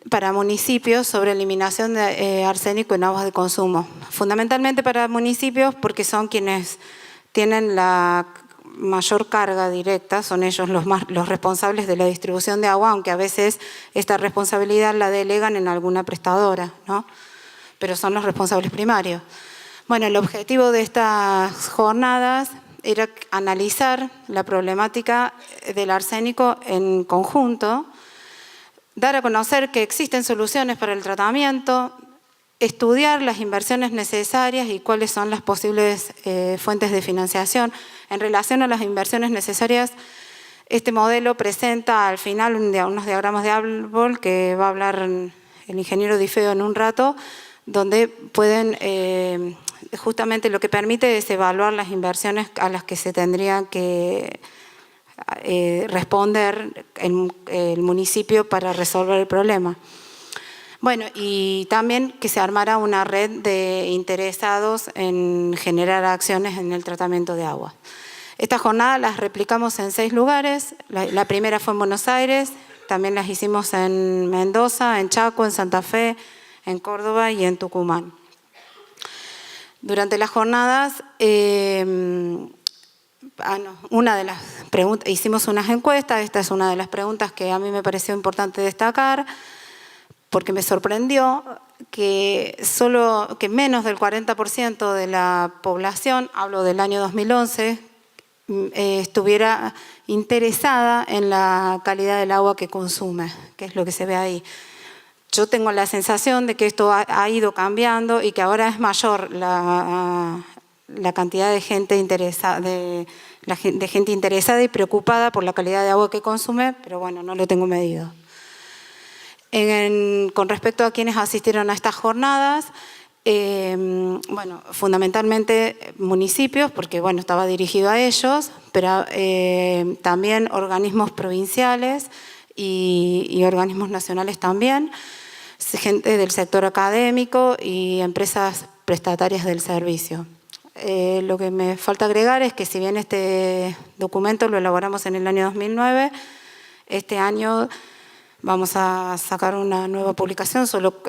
para municipios sobre eliminación de arsénico en aguas de consumo. Fundamentalmente para municipios porque son quienes tienen la mayor carga directa, son ellos los responsables de la distribución de agua, aunque a veces esta responsabilidad la delegan en alguna prestadora, ¿no? Pero son los responsables primarios. Bueno, el objetivo de estas jornadas era analizar la problemática del arsénico en conjunto, dar a conocer que existen soluciones para el tratamiento, estudiar las inversiones necesarias y cuáles son las posibles fuentes de financiación. En relación a las inversiones necesarias, este modelo presenta al final unos diagramas de árbol que va a hablar el ingeniero Di Feo en un rato, donde pueden, justamente lo que permite es evaluar las inversiones a las que se tendrían que responder el municipio para resolver el problema. Bueno, y también que se armara una red de interesados en generar acciones en el tratamiento de agua. Estas jornadas las replicamos en 6 lugares. La primera fue en Buenos Aires, también las hicimos en Mendoza, en Chaco, en Santa Fe, en Córdoba y en Tucumán. Durante las jornadas, una de las preguntas, hicimos unas encuestas, esta es una de las preguntas que a mí me pareció importante destacar, porque me sorprendió que menos del 40% de la población, hablo del año 2011, estuviera interesada en la calidad del agua que consume, que es lo que se ve ahí. Yo tengo la sensación de que esto ha ido cambiando y que ahora es mayor la cantidad de gente interesada, de gente interesada y preocupada por la calidad de agua que consume, pero bueno, no lo tengo medido. Con respecto a quienes asistieron a estas jornadas, bueno, fundamentalmente municipios, porque bueno, estaba dirigido a ellos, pero también organismos provinciales y organismos nacionales también, gente del sector académico y empresas prestatarias del servicio. Lo que me falta agregar es que si bien este documento lo elaboramos en el año 2009, este año vamos a sacar una nueva publicación, solo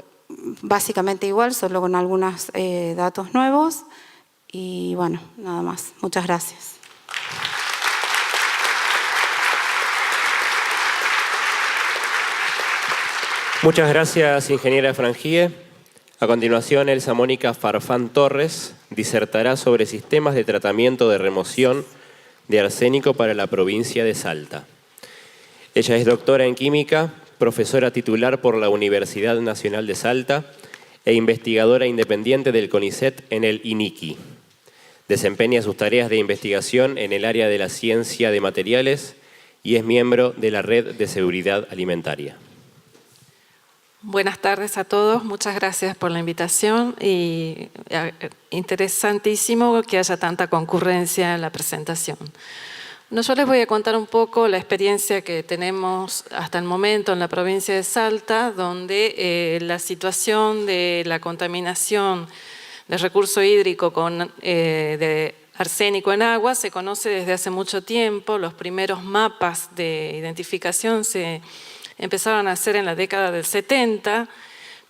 básicamente igual, solo con algunos datos nuevos. Y bueno, nada más. Muchas gracias. Muchas gracias, ingeniera Frangie. A continuación, Elsa Mónica Farfán Torres disertará sobre sistemas de tratamiento de remoción de arsénico para la provincia de Salta. Ella es doctora en química, profesora titular por la Universidad Nacional de Salta e investigadora independiente del CONICET en el INIQui. Desempeña sus tareas de investigación en el área de la ciencia de materiales y es miembro de la Red de Seguridad Alimentaria. Buenas tardes a todos, muchas gracias por la invitación y interesantísimo que haya tanta concurrencia en la presentación. Bueno, yo les voy a contar un poco la experiencia que tenemos hasta el momento en la provincia de Salta, donde la situación de la contaminación del recurso hídrico de arsénico en agua se conoce desde hace mucho tiempo. Los primeros mapas de identificación se empezaron a hacer en la década del 70,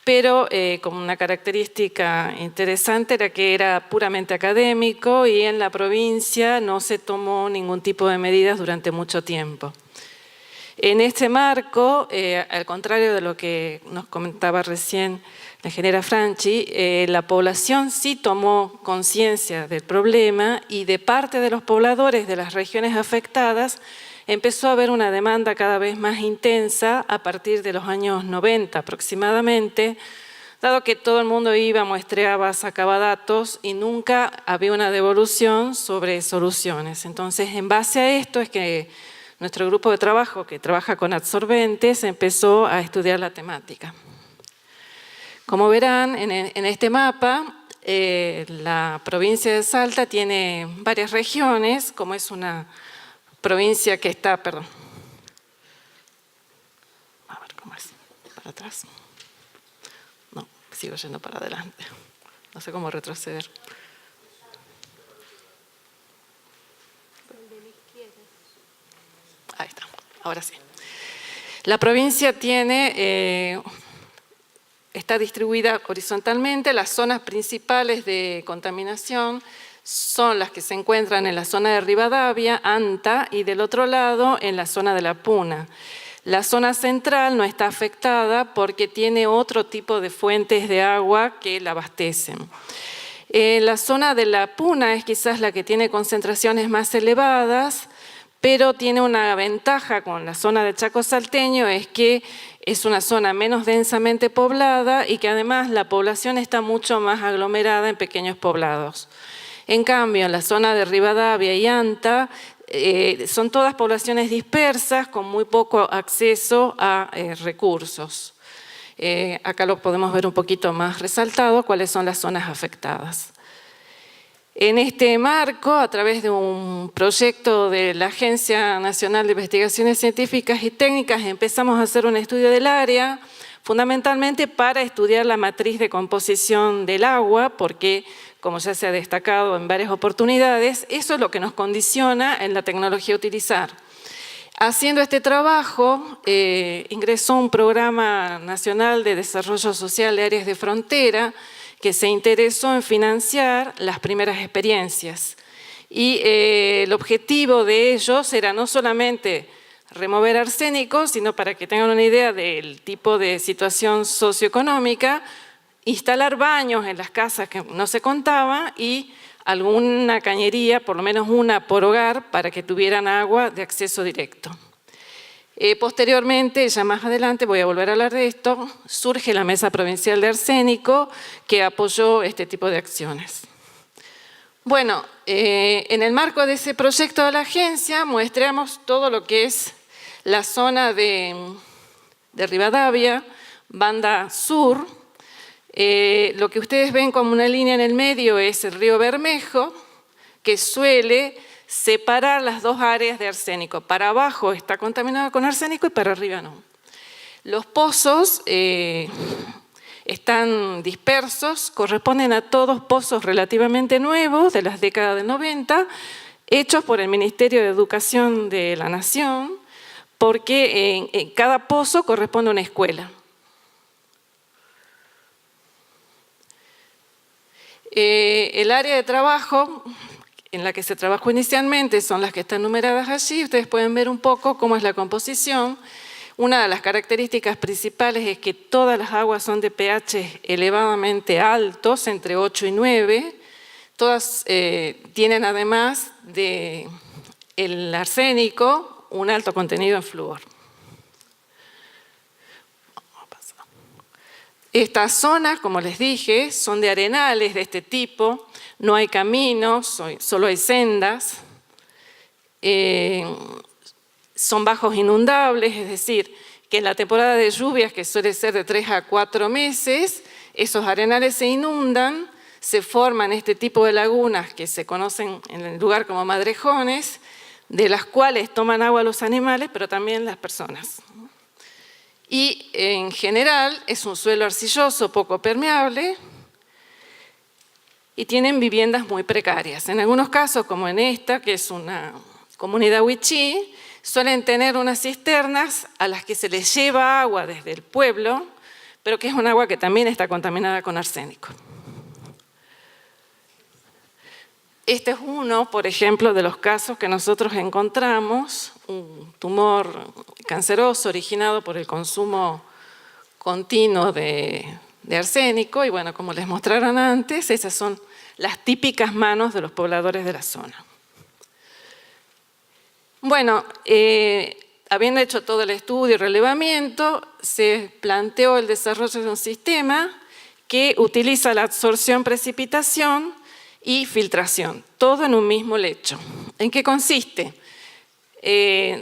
pero como una característica interesante era que era puramente académico y en la provincia no se tomó ningún tipo de medidas durante mucho tiempo. En este marco, al contrario de lo que nos comentaba recién la ingeniera Franchi, la población sí tomó conciencia del problema y de parte de los pobladores de las regiones afectadas empezó a haber una demanda cada vez más intensa a partir de los años 90 aproximadamente, dado que todo el mundo iba, muestreaba, sacaba datos y nunca había una devolución sobre soluciones. Entonces, en base a esto es que nuestro grupo de trabajo, que trabaja con adsorbentes, empezó a estudiar la temática. Como verán en este mapa, la provincia de Salta tiene varias regiones, como es una provincia que está, a ver cómo es, para atrás. No, sigo yendo para adelante. No sé cómo retroceder. Ahí está, ahora sí. La provincia está distribuida horizontalmente. Las zonas principales de contaminación son las que se encuentran en la zona de Rivadavia, Anta, y del otro lado en la zona de La Puna. La zona central no está afectada porque tiene otro tipo de fuentes de agua que la abastecen. La zona de La Puna es quizás la que tiene concentraciones más elevadas, pero tiene una ventaja con la zona del Chaco salteño, es que es una zona menos densamente poblada y que además la población está mucho más aglomerada en pequeños poblados. En cambio, en la zona de Rivadavia y Anta son todas poblaciones dispersas con muy poco acceso a recursos. Acá lo podemos ver un poquito más resaltado, cuáles son las zonas afectadas. En este marco, a través de un proyecto de la Agencia Nacional de Investigaciones Científicas y Técnicas, empezamos a hacer un estudio del área, fundamentalmente para estudiar la matriz de composición del agua, porque, como ya se ha destacado en varias oportunidades, eso es lo que nos condiciona en la tecnología a utilizar. Haciendo este trabajo, ingresó un programa nacional de desarrollo social de áreas de frontera que se interesó en financiar las primeras experiencias. Y el objetivo de ellos era no solamente remover arsénico, sino, para que tengan una idea del tipo de situación socioeconómica, instalar baños en las casas que no se contaba y alguna cañería, por lo menos una por hogar, para que tuvieran agua de acceso directo. Posteriormente, ya más adelante, voy a volver a hablar de esto, surge la Mesa Provincial de Arsénico que apoyó este tipo de acciones. Bueno, en el marco de ese proyecto de la agencia muestramos todo lo que es la zona de Rivadavia, banda sur. Lo que ustedes ven como una línea en el medio es el río Bermejo, que suele separar las dos áreas de arsénico. Para abajo está contaminado con arsénico y para arriba no. Los pozos están dispersos, corresponden a todos pozos relativamente nuevos de las décadas del 90, hechos por el Ministerio de Educación de la Nación, porque en cada pozo corresponde a una escuela. El área de trabajo en la que se trabajó inicialmente son las que están numeradas allí. Ustedes pueden ver un poco cómo es la composición. Una de las características principales es que todas las aguas son de pH elevadamente altos, entre 8 y 9. Todas tienen además del arsénico un alto contenido en flúor. Estas zonas, como les dije, son de arenales de este tipo, no hay caminos, solo hay sendas, son bajos inundables, es decir, que en la temporada de lluvias, que suele ser de 3 a 4 meses, esos arenales se inundan, se forman este tipo de lagunas que se conocen en el lugar como madrejones, de las cuales toman agua los animales, pero también las personas. Y en general es un suelo arcilloso, poco permeable, y tienen viviendas muy precarias. En algunos casos, como en esta, que es una comunidad wichí, suelen tener unas cisternas a las que se les lleva agua desde el pueblo, pero que es un agua que también está contaminada con arsénico. Este es uno, por ejemplo, de los casos que nosotros encontramos, un tumor canceroso originado por el consumo continuo de arsénico. Y bueno, como les mostraron antes, esas son las típicas manos de los pobladores de la zona. Bueno, habiendo hecho todo el estudio y relevamiento, se planteó el desarrollo de un sistema que utiliza la absorción-precipitación y filtración, todo en un mismo lecho. ¿En qué consiste?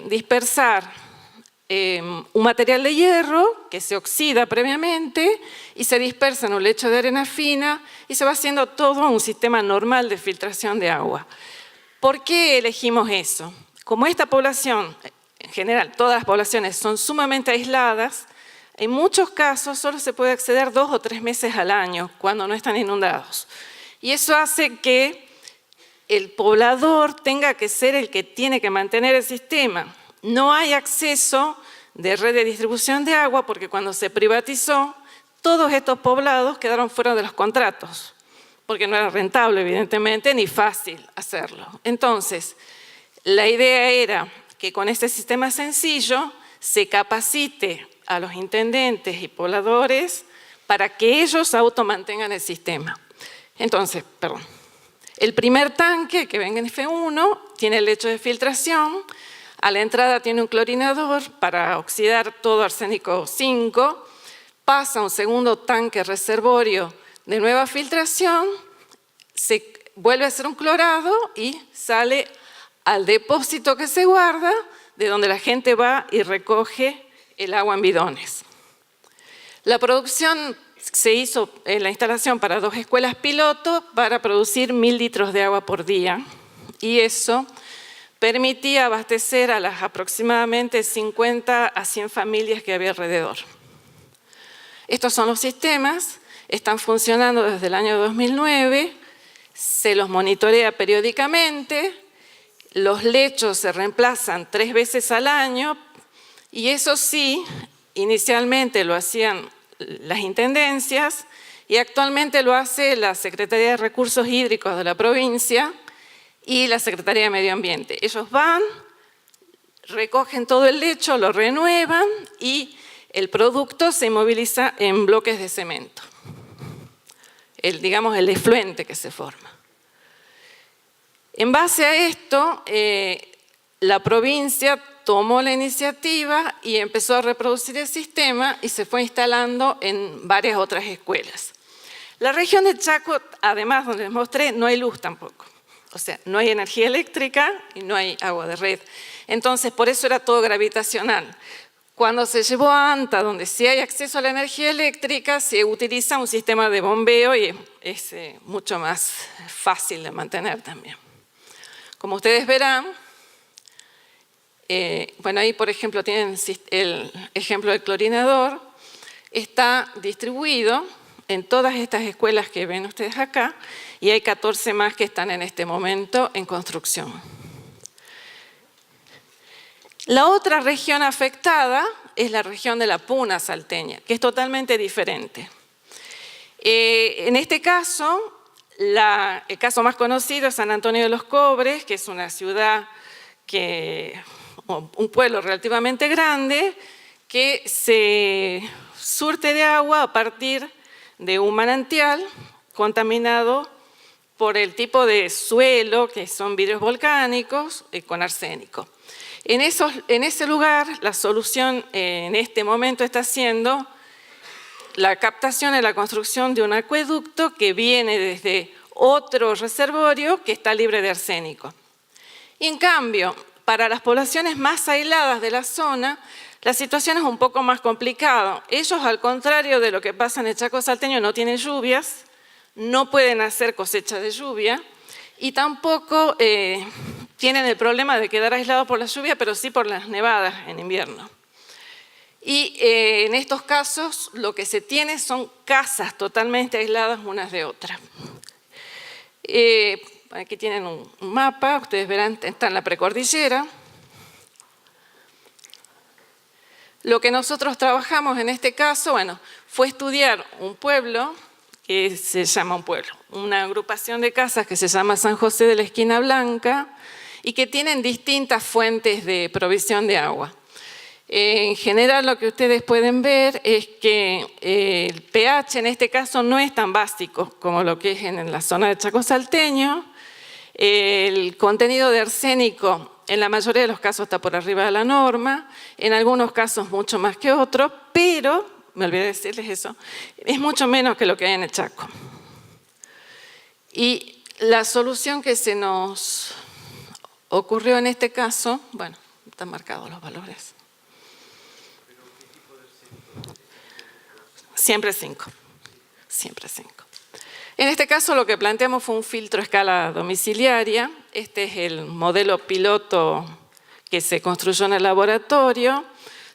Dispersar un material de hierro que se oxida previamente y se dispersa en un lecho de arena fina y se va haciendo todo un sistema normal de filtración de agua. ¿Por qué elegimos eso? Como esta población, en general todas las poblaciones son sumamente aisladas, en muchos casos solo se puede acceder 2 o 3 meses al año cuando no están inundados. Y eso hace que el poblador tenga que ser el que tiene que mantener el sistema. No hay acceso de red de distribución de agua porque cuando se privatizó, todos estos poblados quedaron fuera de los contratos, porque no era rentable, evidentemente, ni fácil hacerlo. Entonces, la idea era que con este sistema sencillo se capacite a los intendentes y pobladores para que ellos automantengan el sistema. Entonces, el primer tanque que venga en F1 tiene el lecho de filtración, a la entrada tiene un clorinador para oxidar todo arsénico 5, pasa a un segundo tanque reservorio de nueva filtración, se vuelve a hacer un clorado y sale al depósito que se guarda, de donde la gente va y recoge el agua en bidones. La producción se hizo en la instalación para 2 escuelas piloto para producir 1000 litros de agua por día y eso permitía abastecer a las aproximadamente 50 a 100 familias que había alrededor. Estos son los sistemas, están funcionando desde el año 2009, se los monitorea periódicamente, los lechos se reemplazan 3 veces al año y eso sí, inicialmente lo hacían las intendencias y actualmente lo hace la Secretaría de Recursos Hídricos de la provincia y la Secretaría de Medio Ambiente. Ellos van, recogen todo el lecho, lo renuevan y el producto se inmoviliza en bloques de cemento. Digamos el efluente que se forma. En base a esto, la provincia tomó la iniciativa y empezó a reproducir el sistema y se fue instalando en varias otras escuelas. La región de Chaco, además, donde les mostré, no hay luz tampoco. O sea, no hay energía eléctrica y no hay agua de red. Entonces, por eso era todo gravitacional. Cuando se llevó a Anta, donde sí hay acceso a la energía eléctrica, se utiliza un sistema de bombeo y es mucho más fácil de mantener también. Como ustedes verán, bueno, ahí por ejemplo tienen el ejemplo del clorinador, está distribuido en todas estas escuelas que ven ustedes acá y hay 14 más que están en este momento en construcción. La otra región afectada es la región de la Puna salteña, que es totalmente diferente. En este caso, El caso más conocido es San Antonio de los Cobres, que es una ciudad, un pueblo relativamente grande, que se surte de agua a partir de un manantial contaminado por el tipo de suelo, que son vidrios volcánicos, con arsénico. En ese lugar, la solución en este momento está siendo la captación y la construcción de un acueducto que viene desde otro reservorio que está libre de arsénico. Y en cambio, para las poblaciones más aisladas de la zona, la situación es un poco más complicada. Ellos, al contrario de lo que pasa en el Chaco salteño, no tienen lluvias, no pueden hacer cosecha de lluvia y tampoco tienen el problema de quedar aislados por la lluvia, pero sí por las nevadas en invierno. Y en estos casos lo que se tiene son casas totalmente aisladas unas de otras. Aquí tienen un mapa, ustedes verán, está en la precordillera. Lo que nosotros trabajamos en este caso, bueno, fue estudiar un pueblo que se llama una agrupación de casas que se llama San José de la Esquina Blanca y que tienen distintas fuentes de provisión de agua. En general, lo que ustedes pueden ver es que el pH en este caso no es tan básico como lo que es en la zona del Chaco salteño. El contenido de arsénico en la mayoría de los casos está por arriba de la norma, en algunos casos mucho más que otros, pero, me olvidé decirles eso, es mucho menos que lo que hay en el Chaco. Y la solución que se nos ocurrió en este caso, bueno, están marcados los valores. Siempre 5. Siempre 5. En este caso lo que planteamos fue un filtro a escala domiciliaria. Este es el modelo piloto que se construyó en el laboratorio,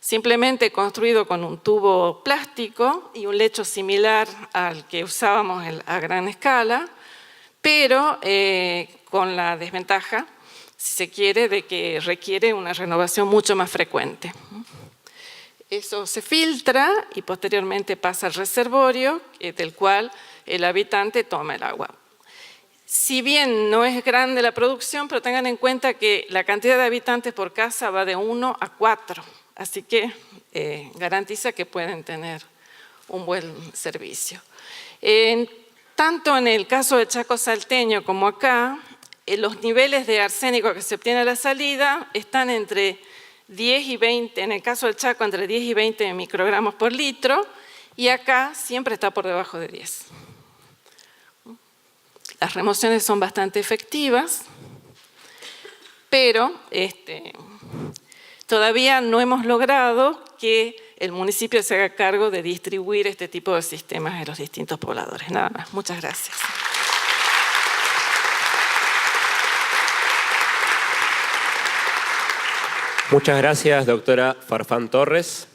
simplemente construido con un tubo plástico y un lecho similar al que usábamos a gran escala, pero con la desventaja, si se quiere, de que requiere una renovación mucho más frecuente. Eso se filtra y posteriormente pasa al reservorio, del cual el habitante toma el agua. Si bien no es grande la producción, pero tengan en cuenta que la cantidad de habitantes por casa va de 1 a 4, así que garantiza que pueden tener un buen servicio. Tanto en el caso de Chaco salteño como acá, los niveles de arsénico que se obtiene a la salida están entre 10 y 20, en el caso del Chaco, entre 10 y 20 microgramos por litro, y acá siempre está por debajo de 10. Las remociones son bastante efectivas, pero todavía no hemos logrado que el municipio se haga cargo de distribuir este tipo de sistemas en los distintos pobladores. Nada más. Muchas gracias. Muchas gracias, doctora Farfán Torres.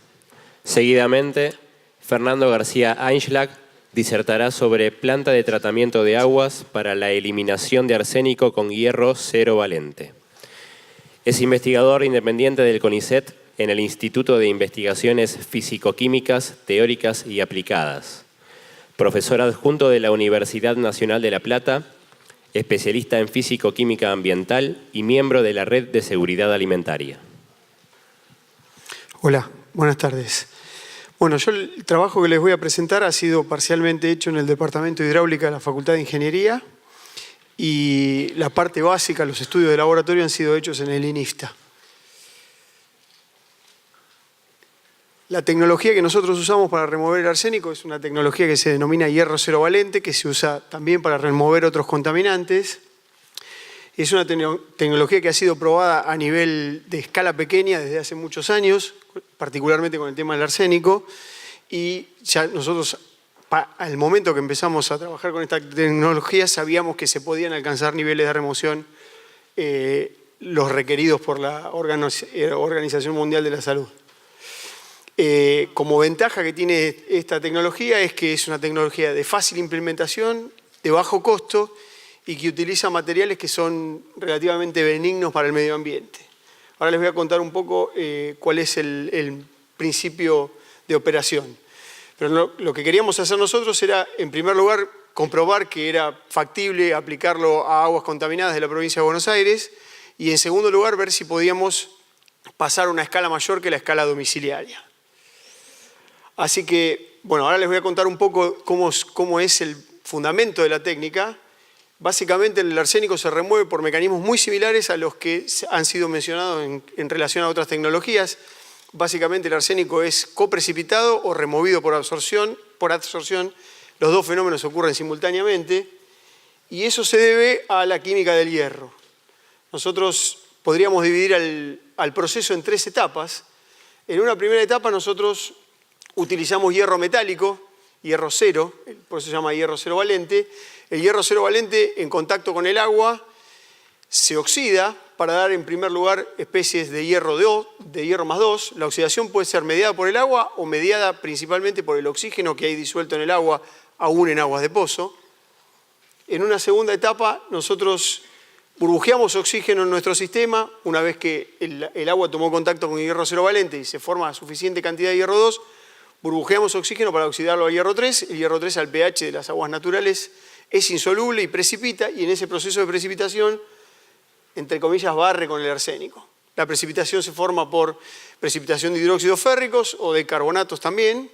Seguidamente, Fernando García Einschlag disertará sobre planta de tratamiento de aguas para la eliminación de arsénico con hierro cero valente. Es investigador independiente del CONICET en el Instituto de Investigaciones Físico-Químicas, Teóricas y Aplicadas. Profesor adjunto de la Universidad Nacional de La Plata, especialista en Físico-Química Ambiental y miembro de la Red de Seguridad Alimentaria. Hola, buenas tardes. Bueno, yo el trabajo que les voy a presentar ha sido parcialmente hecho en el Departamento de Hidráulica de la Facultad de Ingeniería y la parte básica, los estudios de laboratorio han sido hechos en el INIFTA. La tecnología que nosotros usamos para remover el arsénico es una tecnología que se denomina hierro cero valente, que se usa también para remover otros contaminantes. Es una tecnología que ha sido probada a nivel de escala pequeña desde hace muchos años, particularmente con el tema del arsénico, y ya nosotros, al momento que empezamos a trabajar con esta tecnología, sabíamos que se podían alcanzar niveles de remoción los requeridos por la Organización Mundial de la Salud. Como ventaja que tiene esta tecnología es que es una tecnología de fácil implementación, de bajo costo y que utiliza materiales que son relativamente benignos para el medio ambiente. Ahora les voy a contar un poco cuál es el principio de operación. Pero lo que queríamos hacer nosotros era, en primer lugar, comprobar que era factible aplicarlo a aguas contaminadas de la provincia de Buenos Aires y en segundo lugar ver si podíamos pasar a una escala mayor que la escala domiciliaria. Así que, bueno, ahora les voy a contar un poco cómo es el fundamento de la técnica. Básicamente el arsénico se remueve por mecanismos muy similares a los que han sido mencionados en relación a otras tecnologías. Básicamente el arsénico es coprecipitado o removido por absorción. Los dos fenómenos ocurren simultáneamente y eso se debe a la química del hierro. Nosotros podríamos dividir al proceso en 3 etapas. En una primera etapa nosotros utilizamos hierro metálico, hierro cero, por eso se llama hierro cero valente. El hierro cero valente en contacto con el agua se oxida para dar en primer lugar especies de hierro más 2. La oxidación puede ser mediada por el agua o mediada principalmente por el oxígeno que hay disuelto en el agua, aún en aguas de pozo. En una segunda etapa nosotros burbujeamos oxígeno en nuestro sistema. Una vez que el agua tomó contacto con el hierro cero valente y se forma suficiente cantidad de hierro 2, burbujeamos oxígeno para oxidarlo al hierro 3. El hierro 3 al pH de las aguas naturales es insoluble y precipita, y en ese proceso de precipitación, entre comillas, barre con el arsénico. La precipitación se forma por precipitación de hidróxidos férricos o de carbonatos también,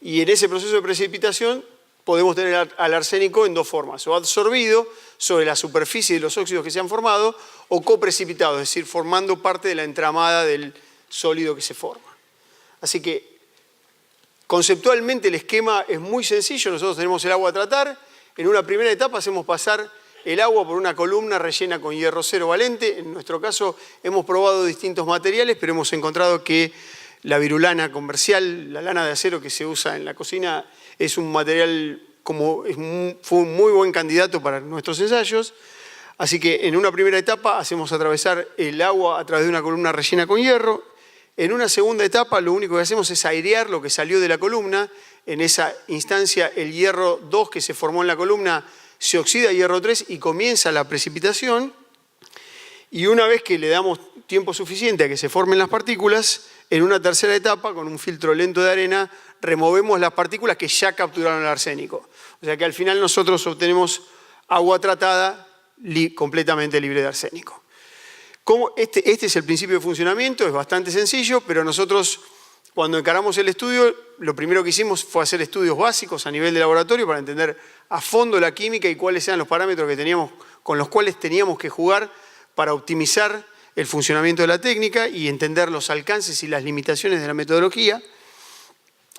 y en ese proceso de precipitación podemos tener al arsénico en 2 formas, o absorbido sobre la superficie de los óxidos que se han formado, o coprecipitado, es decir, formando parte de la entramada del sólido que se forma. Así que, conceptualmente el esquema es muy sencillo. Nosotros tenemos el agua a tratar. En una primera etapa hacemos pasar el agua por una columna rellena con hierro cero valente. En nuestro caso hemos probado distintos materiales, pero hemos encontrado que la virulana comercial, la lana de acero que se usa en la cocina, es un material fue un muy buen candidato para nuestros ensayos. Así que en una primera etapa hacemos atravesar el agua a través de una columna rellena con hierro. En una segunda etapa lo único que hacemos es airear lo que salió de la columna. En esa instancia el hierro 2 que se formó en la columna se oxida a hierro 3 y comienza la precipitación. Y una vez que le damos tiempo suficiente a que se formen las partículas, en una tercera etapa, con un filtro lento de arena, removemos las partículas que ya capturaron el arsénico. O sea que al final nosotros obtenemos agua tratada completamente libre de arsénico. Este es el principio de funcionamiento, es bastante sencillo, pero nosotros cuando encaramos el estudio, lo primero que hicimos fue hacer estudios básicos a nivel de laboratorio para entender a fondo la química y cuáles eran los parámetros con los cuales teníamos que jugar para optimizar el funcionamiento de la técnica y entender los alcances y las limitaciones de la metodología.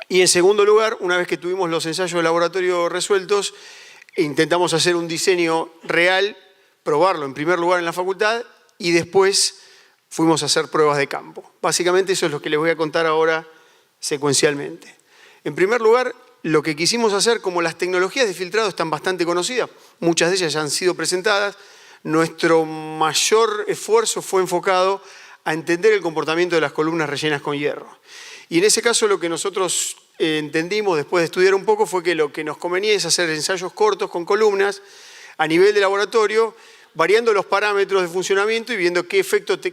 Y en segundo lugar, una vez que tuvimos los ensayos de laboratorio resueltos, intentamos hacer un diseño real, probarlo en primer lugar en la facultad y después fuimos a hacer pruebas de campo. Básicamente eso es lo que les voy a contar ahora secuencialmente. En primer lugar, lo que quisimos hacer, como las tecnologías de filtrado están bastante conocidas, muchas de ellas ya han sido presentadas, nuestro mayor esfuerzo fue enfocado a entender el comportamiento de las columnas rellenas con hierro. Y en ese caso lo que nosotros entendimos después de estudiar un poco fue que lo que nos convenía es hacer ensayos cortos con columnas a nivel de laboratorio, variando los parámetros de funcionamiento y viendo qué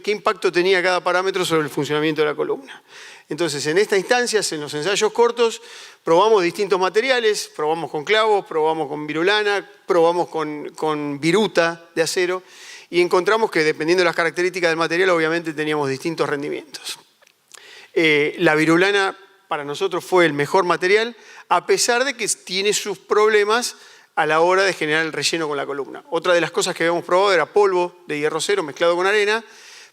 impacto tenía cada parámetro sobre el funcionamiento de la columna. Entonces, en estas instancias, en los ensayos cortos, probamos distintos materiales, probamos con clavos, probamos con virulana, probamos con viruta de acero y encontramos que dependiendo de las características del material, obviamente teníamos distintos rendimientos. La virulana para nosotros fue el mejor material, a pesar de que tiene sus problemas a la hora de generar el relleno con la columna. Otra de las cosas que habíamos probado era polvo de hierro cero mezclado con arena,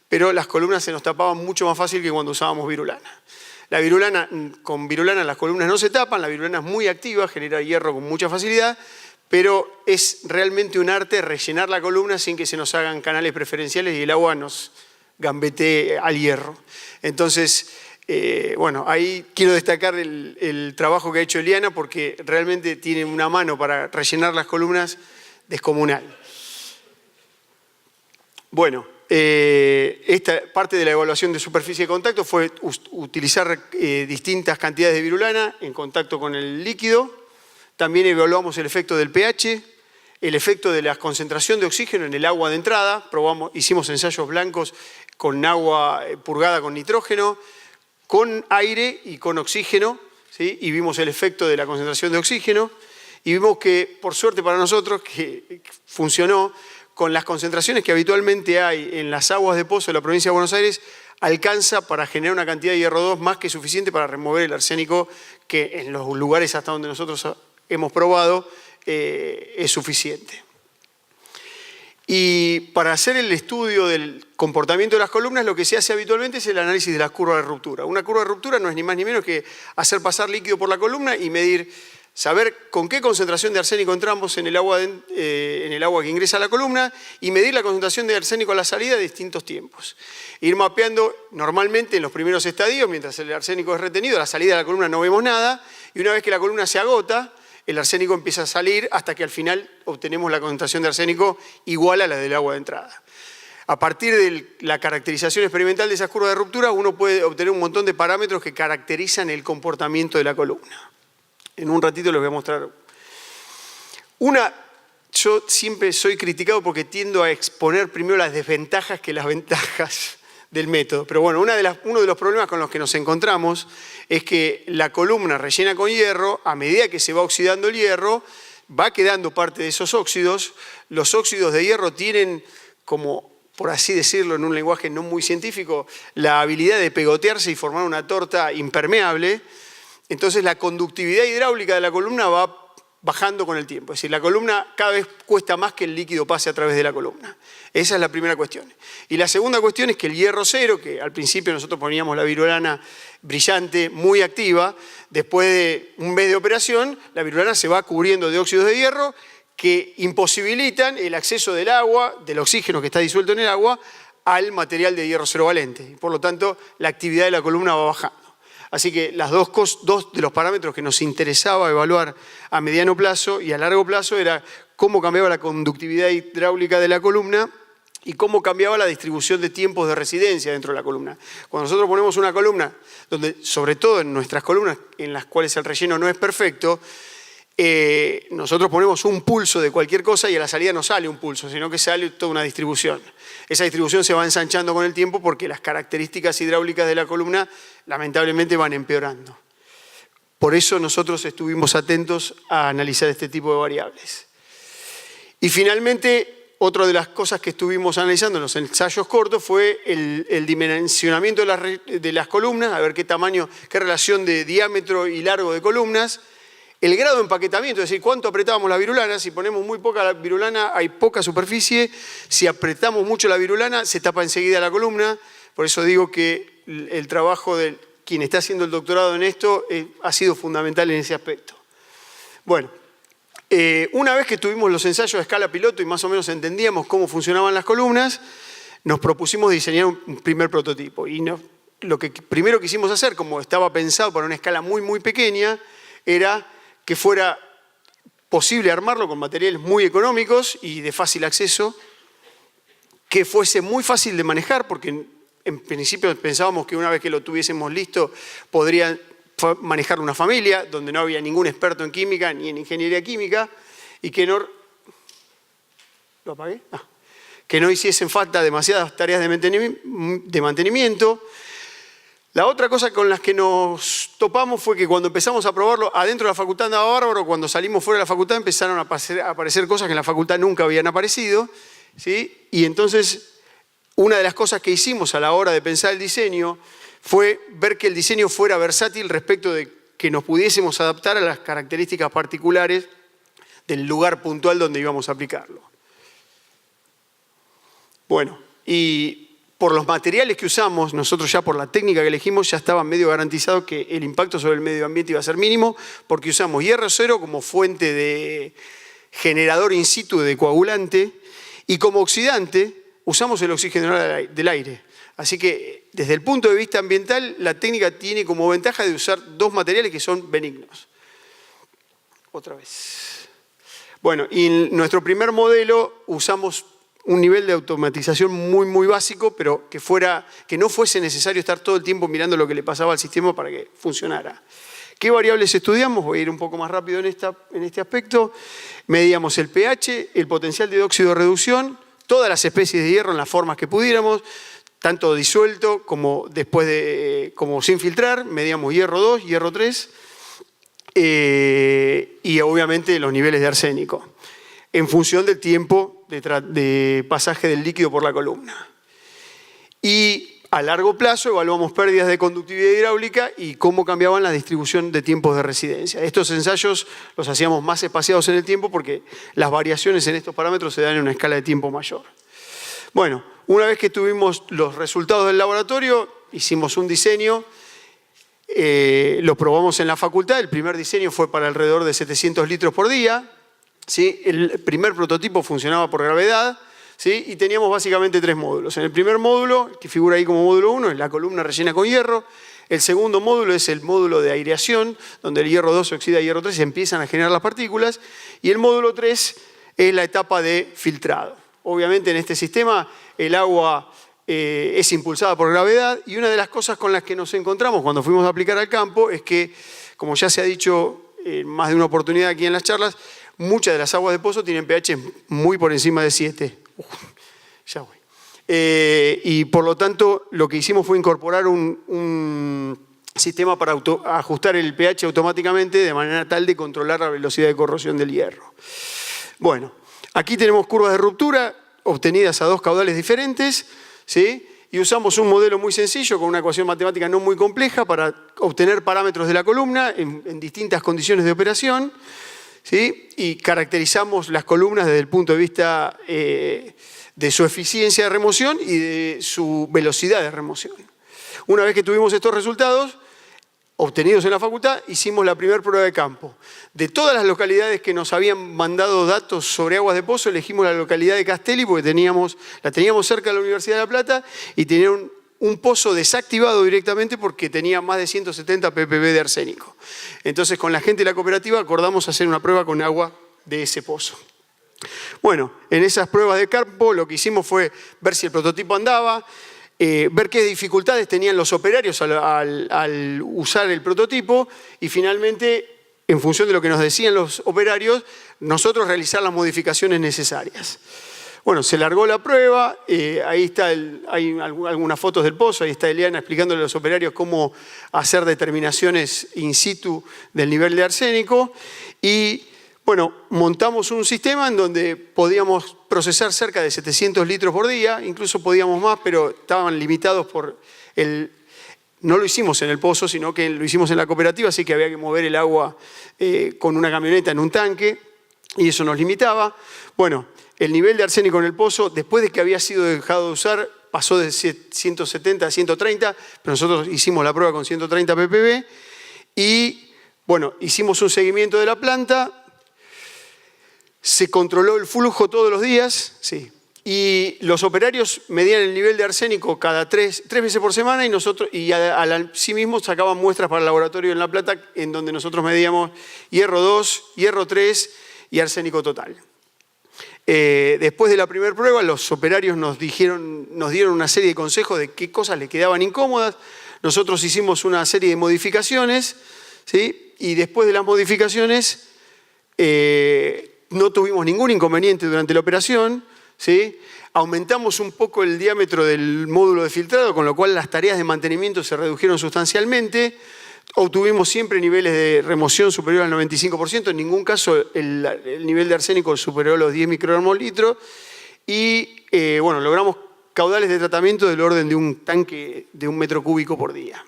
pero las columnas se nos tapaban mucho más fácil que cuando usábamos virulana. Con virulana las columnas no se tapan, la virulana es muy activa, genera hierro con mucha facilidad, pero es realmente un arte rellenar la columna sin que se nos hagan canales preferenciales y el agua nos gambetee al hierro. Entonces, bueno, ahí quiero destacar el trabajo que ha hecho Eliana porque realmente tiene una mano para rellenar las columnas descomunal. Bueno, esta parte de la evaluación de superficie de contacto fue utilizar distintas cantidades de virulana en contacto con el líquido. También evaluamos el efecto del pH, el efecto de la concentración de oxígeno en el agua de entrada. Hicimos ensayos blancos con agua purgada con nitrógeno, con aire y con oxígeno, ¿sí? Y vimos el efecto de la concentración de oxígeno. y vimos que, por suerte para nosotros, que funcionó con las concentraciones que habitualmente hay en las aguas de pozo de la provincia de Buenos Aires, alcanza para generar una cantidad de hierro 2 más que suficiente para remover el arsénico que en los lugares hasta donde nosotros hemos probado es suficiente. Y para hacer el estudio del comportamiento de las columnas, lo que se hace habitualmente es el análisis de la curva de ruptura. Una curva de ruptura no es ni más ni menos que hacer pasar líquido por la columna y medir, saber con qué concentración de arsénico entramos en el agua que ingresa a la columna y medir la concentración de arsénico a la salida de distintos tiempos. Ir mapeando normalmente en los primeros estadios, mientras el arsénico es retenido, a la salida de la columna no vemos nada, y una vez que la columna se agota, el arsénico empieza a salir hasta que al final obtenemos la concentración de arsénico igual a la del agua de entrada. A partir de la caracterización experimental de esas curvas de ruptura, uno puede obtener un montón de parámetros que caracterizan el comportamiento de la columna. En un ratito les voy a mostrar. Yo siempre soy criticado porque tiendo a exponer primero las desventajas que las ventajas del método. Pero bueno, uno de los problemas con los que nos encontramos es que la columna rellena con hierro, a medida que se va oxidando el hierro, va quedando parte de esos óxidos. Los óxidos de hierro tienen, como por así decirlo en un lenguaje no muy científico, la habilidad de pegotearse y formar una torta impermeable. Entonces la conductividad hidráulica de la columna va bajando con el tiempo. Es decir, la columna cada vez cuesta más que el líquido pase a través de la columna. Esa es la primera cuestión. Y la segunda cuestión es que el hierro cero, que al principio nosotros poníamos la virulana brillante, muy activa, después de un mes de operación, la virulana se va cubriendo de óxidos de hierro que imposibilitan el acceso del agua, del oxígeno que está disuelto en el agua, al material de hierro cero valente. Y por lo tanto, la actividad de la columna va bajando. Así que dos de los parámetros que nos interesaba evaluar a mediano plazo y a largo plazo era cómo cambiaba la conductividad hidráulica de la columna y cómo cambiaba la distribución de tiempos de residencia dentro de la columna. Cuando nosotros ponemos una columna, donde, sobre todo en nuestras columnas en las cuales el relleno no es perfecto, nosotros ponemos un pulso de cualquier cosa y a la salida no sale un pulso, sino que sale toda una distribución. Esa distribución se va ensanchando con el tiempo porque las características hidráulicas de la columna lamentablemente van empeorando. Por eso nosotros estuvimos atentos a analizar este tipo de variables. Y finalmente, otra de las cosas que estuvimos analizando en los ensayos cortos fue el dimensionamiento de las columnas, a ver qué tamaño, qué relación de diámetro y largo de columnas. El grado de empaquetamiento, es decir, cuánto apretábamos la virulana. Si ponemos muy poca la virulana hay poca superficie. Si apretamos mucho la virulana se tapa enseguida la columna. Por eso digo que el trabajo de quien está haciendo el doctorado en esto ha sido fundamental en ese aspecto. Bueno, una vez que tuvimos los ensayos a escala piloto y más o menos entendíamos cómo funcionaban las columnas, nos propusimos diseñar un primer prototipo. Y lo que primero quisimos hacer, como estaba pensado para una escala muy, muy pequeña, era que fuera posible armarlo con materiales muy económicos y de fácil acceso, que fuese muy fácil de manejar, porque en principio pensábamos que una vez que lo tuviésemos listo, podría manejar una familia, donde no había ningún experto en química ni en ingeniería química, y que no... ¿Lo apagué? Ah. Que no hiciesen falta demasiadas tareas de mantenimiento. La otra cosa con las que nos topamos fue que cuando empezamos a probarlo adentro de la facultad andaba bárbaro, cuando salimos fuera de la facultad empezaron a aparecer cosas que en la facultad nunca habían aparecido, ¿sí? Y entonces una de las cosas que hicimos a la hora de pensar el diseño fue ver que el diseño fuera versátil respecto de que nos pudiésemos adaptar a las características particulares del lugar puntual donde íbamos a aplicarlo. Bueno, y por los materiales que usamos, nosotros ya por la técnica que elegimos, ya estaba medio garantizado que el impacto sobre el medio ambiente iba a ser mínimo, porque usamos hierro cero como fuente de generador in situ de coagulante y como oxidante usamos el oxígeno del aire. Así que desde el punto de vista ambiental, la técnica tiene como ventaja de usar dos materiales que son benignos. Otra vez. Bueno, y en nuestro primer modelo usamos un nivel de automatización muy, muy básico, pero que no fuese necesario estar todo el tiempo mirando lo que le pasaba al sistema para que funcionara. ¿Qué variables estudiamos? Voy a ir un poco más rápido en este aspecto. Medíamos el pH, el potencial de óxido de reducción, todas las especies de hierro en las formas que pudiéramos, tanto disuelto como como sin filtrar. Medíamos hierro 2, hierro 3. y obviamente los niveles de arsénico, en función del tiempo de pasaje del líquido por la columna. Y a largo plazo evaluamos pérdidas de conductividad hidráulica y cómo cambiaban la distribución de tiempos de residencia. Estos ensayos los hacíamos más espaciados en el tiempo porque las variaciones en estos parámetros se dan en una escala de tiempo mayor. Bueno, una vez que tuvimos los resultados del laboratorio, hicimos un diseño, lo probamos en la facultad. El primer diseño fue para alrededor de 700 litros por día. ¿Sí? El primer prototipo funcionaba por gravedad. ¿Sí? Y teníamos básicamente 3 módulos. En el primer módulo, que figura ahí como módulo 1, es la columna rellena con hierro. El segundo módulo es el módulo de aireación, donde el hierro 2 se oxida a hierro 3 y se empiezan a generar las partículas. Y el módulo 3 es la etapa de filtrado. Obviamente en este sistema el agua es impulsada por gravedad, y una de las cosas con las que nos encontramos cuando fuimos a aplicar al campo es que, como ya se ha dicho en más de una oportunidad aquí en las charlas, muchas de las aguas de pozo tienen pH muy por encima de 7. Ya voy. Y por lo tanto, lo que hicimos fue incorporar un sistema para ajustar el pH automáticamente de manera tal de controlar la velocidad de corrosión del hierro. Bueno, aquí tenemos curvas de ruptura obtenidas a 2 caudales diferentes, ¿sí? Y usamos un modelo muy sencillo con una ecuación matemática no muy compleja para obtener parámetros de la columna en distintas condiciones de operación. ¿Sí? Y caracterizamos las columnas desde el punto de vista de su eficiencia de remoción y de su velocidad de remoción. Una vez que tuvimos estos resultados obtenidos en la facultad, hicimos la primera prueba de campo. De todas las localidades que nos habían mandado datos sobre aguas de pozo, elegimos la localidad de Castelli porque la teníamos cerca de la Universidad de La Plata y tenía un pozo desactivado directamente porque tenía más de 170 ppb de arsénico. Entonces, con la gente de la cooperativa acordamos hacer una prueba con agua de ese pozo. Bueno, en esas pruebas de campo lo que hicimos fue ver si el prototipo andaba, ver qué dificultades tenían los operarios al usar el prototipo y finalmente, en función de lo que nos decían los operarios, nosotros realizar las modificaciones necesarias. Bueno, se largó la prueba, ahí hay algunas fotos del pozo, ahí está Eliana explicándole a los operarios cómo hacer determinaciones in situ del nivel de arsénico y, bueno, montamos un sistema en donde podíamos procesar cerca de 700 litros por día, incluso podíamos más, pero estaban limitados por no lo hicimos en el pozo, sino que lo hicimos en la cooperativa, así que había que mover el agua con una camioneta en un tanque y eso nos limitaba. Bueno, el nivel de arsénico en el pozo, después de que había sido dejado de usar, pasó de 170 a 130, pero nosotros hicimos la prueba con 130 ppb y, bueno, hicimos un seguimiento de la planta, se controló el flujo todos los días, sí, y los operarios medían el nivel de arsénico cada 3 veces por semana y sí mismo sacaban muestras para el laboratorio en La Plata, en donde nosotros medíamos hierro 2, hierro 3 y arsénico total. Después de la primera prueba, los operarios nos dieron una serie de consejos de qué cosas les quedaban incómodas. Nosotros hicimos una serie de modificaciones, ¿sí? Y después de las modificaciones no tuvimos ningún inconveniente durante la operación, ¿sí? Aumentamos un poco el diámetro del módulo de filtrado, con lo cual las tareas de mantenimiento se redujeron sustancialmente. Obtuvimos siempre niveles de remoción superior al 95%, en ningún caso el nivel de arsénico superó los 10 microgramos litro y bueno, logramos caudales de tratamiento del orden de un tanque de 1 metro cúbico por día.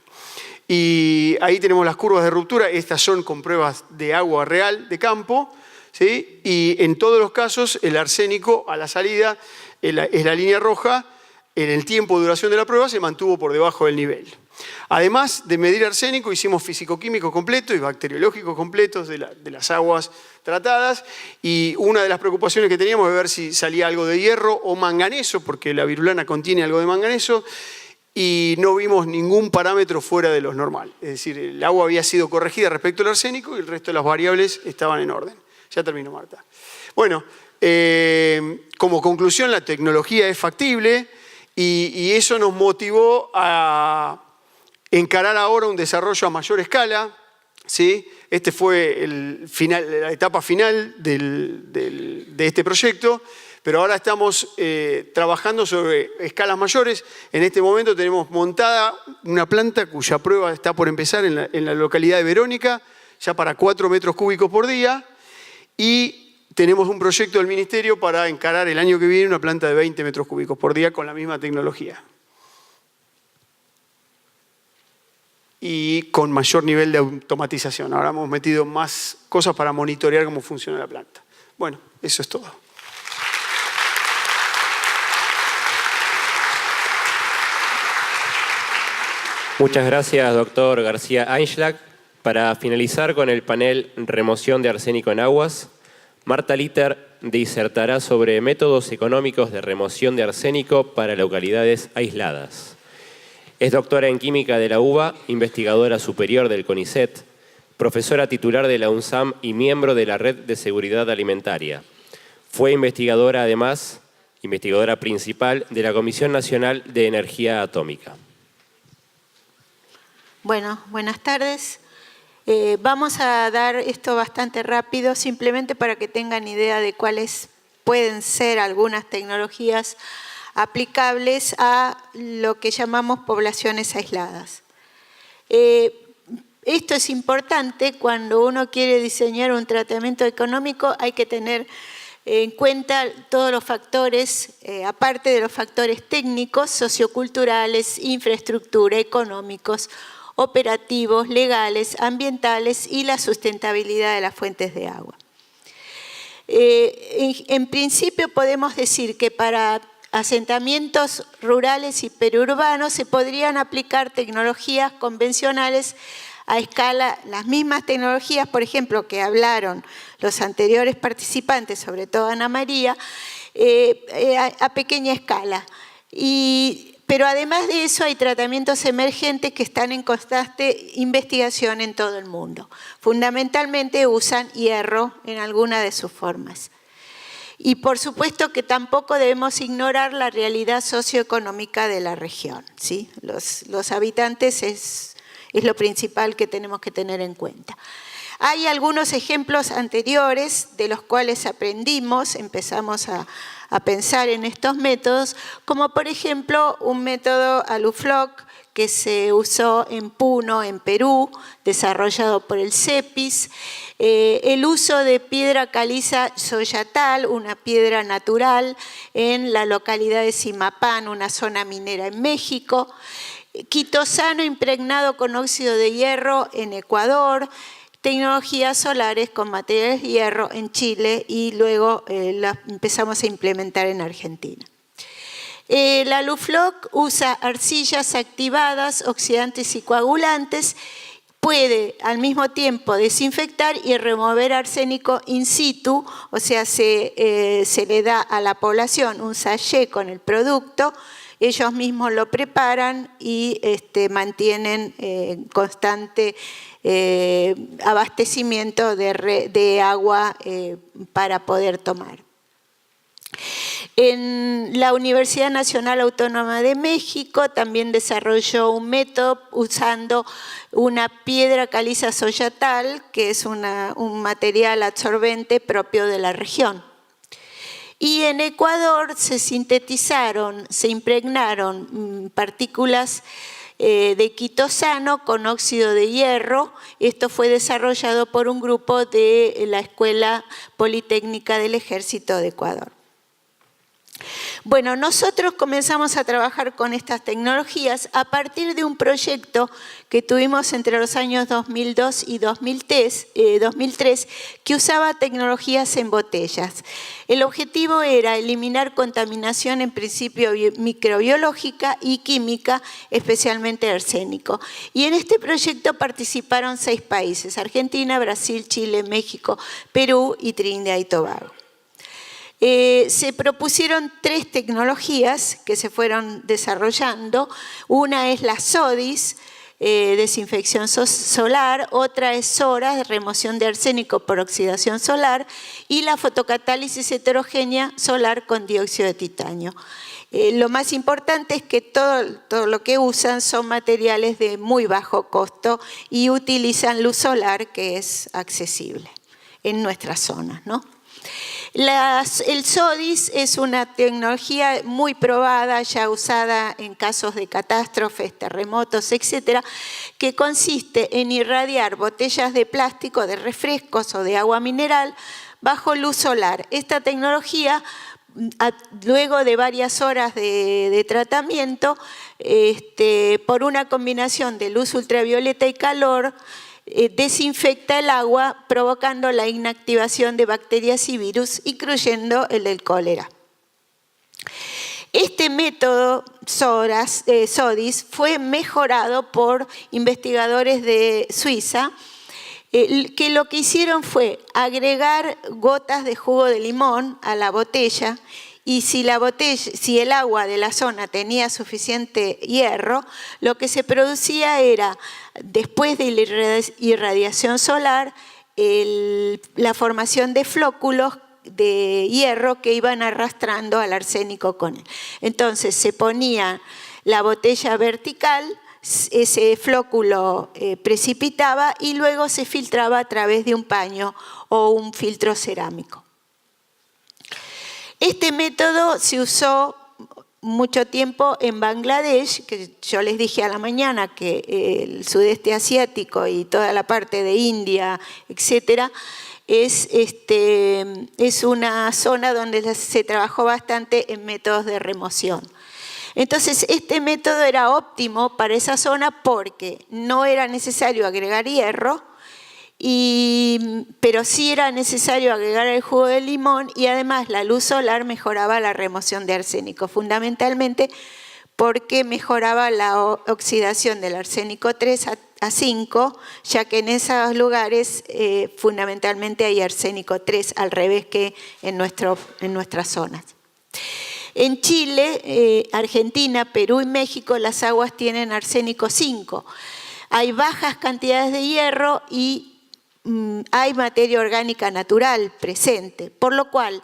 Y ahí tenemos las curvas de ruptura, estas son con pruebas de agua real de campo, ¿sí? Y en todos los casos el arsénico a la salida es la línea roja, en el tiempo de duración de la prueba se mantuvo por debajo del nivel. Además de medir arsénico, hicimos físico-químicos completos y bacteriológicos completos de las aguas tratadas y una de las preocupaciones que teníamos es ver si salía algo de hierro o manganeso, porque la virulana contiene algo de manganeso y no vimos ningún parámetro fuera de los normales. Es decir, el agua había sido corregida respecto al arsénico y el resto de las variables estaban en orden. Ya terminó, Marta. Bueno, como conclusión, la tecnología es factible y eso nos motivó a encarar ahora un desarrollo a mayor escala, ¿sí? Este fue la etapa final de este proyecto, pero ahora estamos trabajando sobre escalas mayores. En este momento tenemos montada una planta cuya prueba está por empezar en la localidad de Verónica, ya para 4 metros cúbicos por día, y tenemos un proyecto del Ministerio para encarar el año que viene una planta de 20 metros cúbicos por día con la misma tecnología. Y con mayor nivel de automatización. Ahora hemos metido más cosas para monitorear cómo funciona la planta. Bueno, eso es todo. Muchas gracias, doctor García Einschlag. Para finalizar con el panel Remoción de arsénico en aguas, Marta Litter disertará sobre métodos económicos de remoción de arsénico para localidades aisladas. Es doctora en Química de la UBA, investigadora superior del CONICET, profesora titular de la UNSAM y miembro de la Red de Seguridad Alimentaria. Fue investigadora, además, investigadora principal de la Comisión Nacional de Energía Atómica. Bueno, buenas tardes. Vamos a dar esto bastante rápido, simplemente para que tengan idea de cuáles pueden ser algunas tecnologías aplicables a lo que llamamos poblaciones aisladas. Esto es importante cuando uno quiere diseñar un tratamiento económico, hay que tener en cuenta todos los factores, aparte de los factores técnicos, socioculturales, infraestructura, económicos, operativos, legales, ambientales y la sustentabilidad de las fuentes de agua. En principio podemos decir que para asentamientos rurales y periurbanos se podrían aplicar tecnologías convencionales a escala, las mismas tecnologías, por ejemplo, que hablaron los anteriores participantes, sobre todo Ana María, a pequeña escala. Pero además de eso hay tratamientos emergentes que están en constante investigación en todo el mundo. Fundamentalmente usan hierro en alguna de sus formas. Y por supuesto que tampoco debemos ignorar la realidad socioeconómica de la región, ¿sí? Los habitantes es lo principal que tenemos que tener en cuenta. Hay algunos ejemplos anteriores de los cuales aprendimos, empezamos a pensar en estos métodos, como por ejemplo un método Alufloc que se usó en Puno, en Perú, desarrollado por el CEPIS, el uso de piedra caliza soyatal, una piedra natural, en la localidad de Zimapán, una zona minera en México, quitosano impregnado con óxido de hierro en Ecuador, tecnologías solares con materiales de hierro en Chile y luego las empezamos a implementar en Argentina. La Alufloc usa arcillas activadas, oxidantes y coagulantes, puede al mismo tiempo desinfectar y remover arsénico in situ, o sea, se le da a la población un sachet con el producto, ellos mismos lo preparan y mantienen constante abastecimiento de agua para poder tomar. En la Universidad Nacional Autónoma de México también desarrolló un método usando una piedra caliza soyatal, que es un material absorbente propio de la región. Y en Ecuador se sintetizaron, se impregnaron partículas de quitosano con óxido de hierro. Esto fue desarrollado por un grupo de la Escuela Politécnica del Ejército de Ecuador. Bueno, nosotros comenzamos a trabajar con estas tecnologías a partir de un proyecto que tuvimos entre los años 2002 y 2003 que usaba tecnologías en botellas. El objetivo era eliminar contaminación en principio microbiológica y química, especialmente arsénico. Y en este proyecto participaron 6 países: Argentina, Brasil, Chile, México, Perú y Trinidad y Tobago. Se propusieron 3 tecnologías que se fueron desarrollando. Una es la SODIS, desinfección solar, otra es SORA, remoción de arsénico por oxidación solar, y la fotocatálisis heterogénea solar con dióxido de titanio. Lo más importante es que todo lo que usan son materiales de muy bajo costo y utilizan luz solar que es accesible en nuestras zonas, ¿no? El SODIS es una tecnología muy probada, ya usada en casos de catástrofes, terremotos, etcétera, que consiste en irradiar botellas de plástico, de refrescos o de agua mineral bajo luz solar. Esta tecnología, luego de varias horas de tratamiento, por una combinación de luz ultravioleta y calor, desinfecta el agua, provocando la inactivación de bacterias y virus, incluyendo el del cólera. Este método SODIS fue mejorado por investigadores de Suiza, que lo que hicieron fue agregar gotas de jugo de limón a la botella, y si el agua de la zona tenía suficiente hierro, lo que se producía era, después de la irradiación solar, la formación de flóculos de hierro que iban arrastrando al arsénico con él. Entonces se ponía la botella vertical, ese flóculo precipitaba y luego se filtraba a través de un paño o un filtro cerámico. Este método se usó mucho tiempo en Bangladesh, que yo les dije a la mañana que el sudeste asiático y toda la parte de India, etcétera, es una zona donde se trabajó bastante en métodos de remoción. Entonces, este método era óptimo para esa zona porque no era necesario agregar hierro, pero sí era necesario agregar el jugo de limón, y además la luz solar mejoraba la remoción de arsénico, fundamentalmente porque mejoraba la oxidación del arsénico 3 a 5, ya que en esos lugares fundamentalmente hay arsénico 3, al revés que en nuestras zonas. En Chile, Argentina, Perú y México las aguas tienen arsénico 5. Hay bajas cantidades de hierro y hay materia orgánica natural presente, por lo cual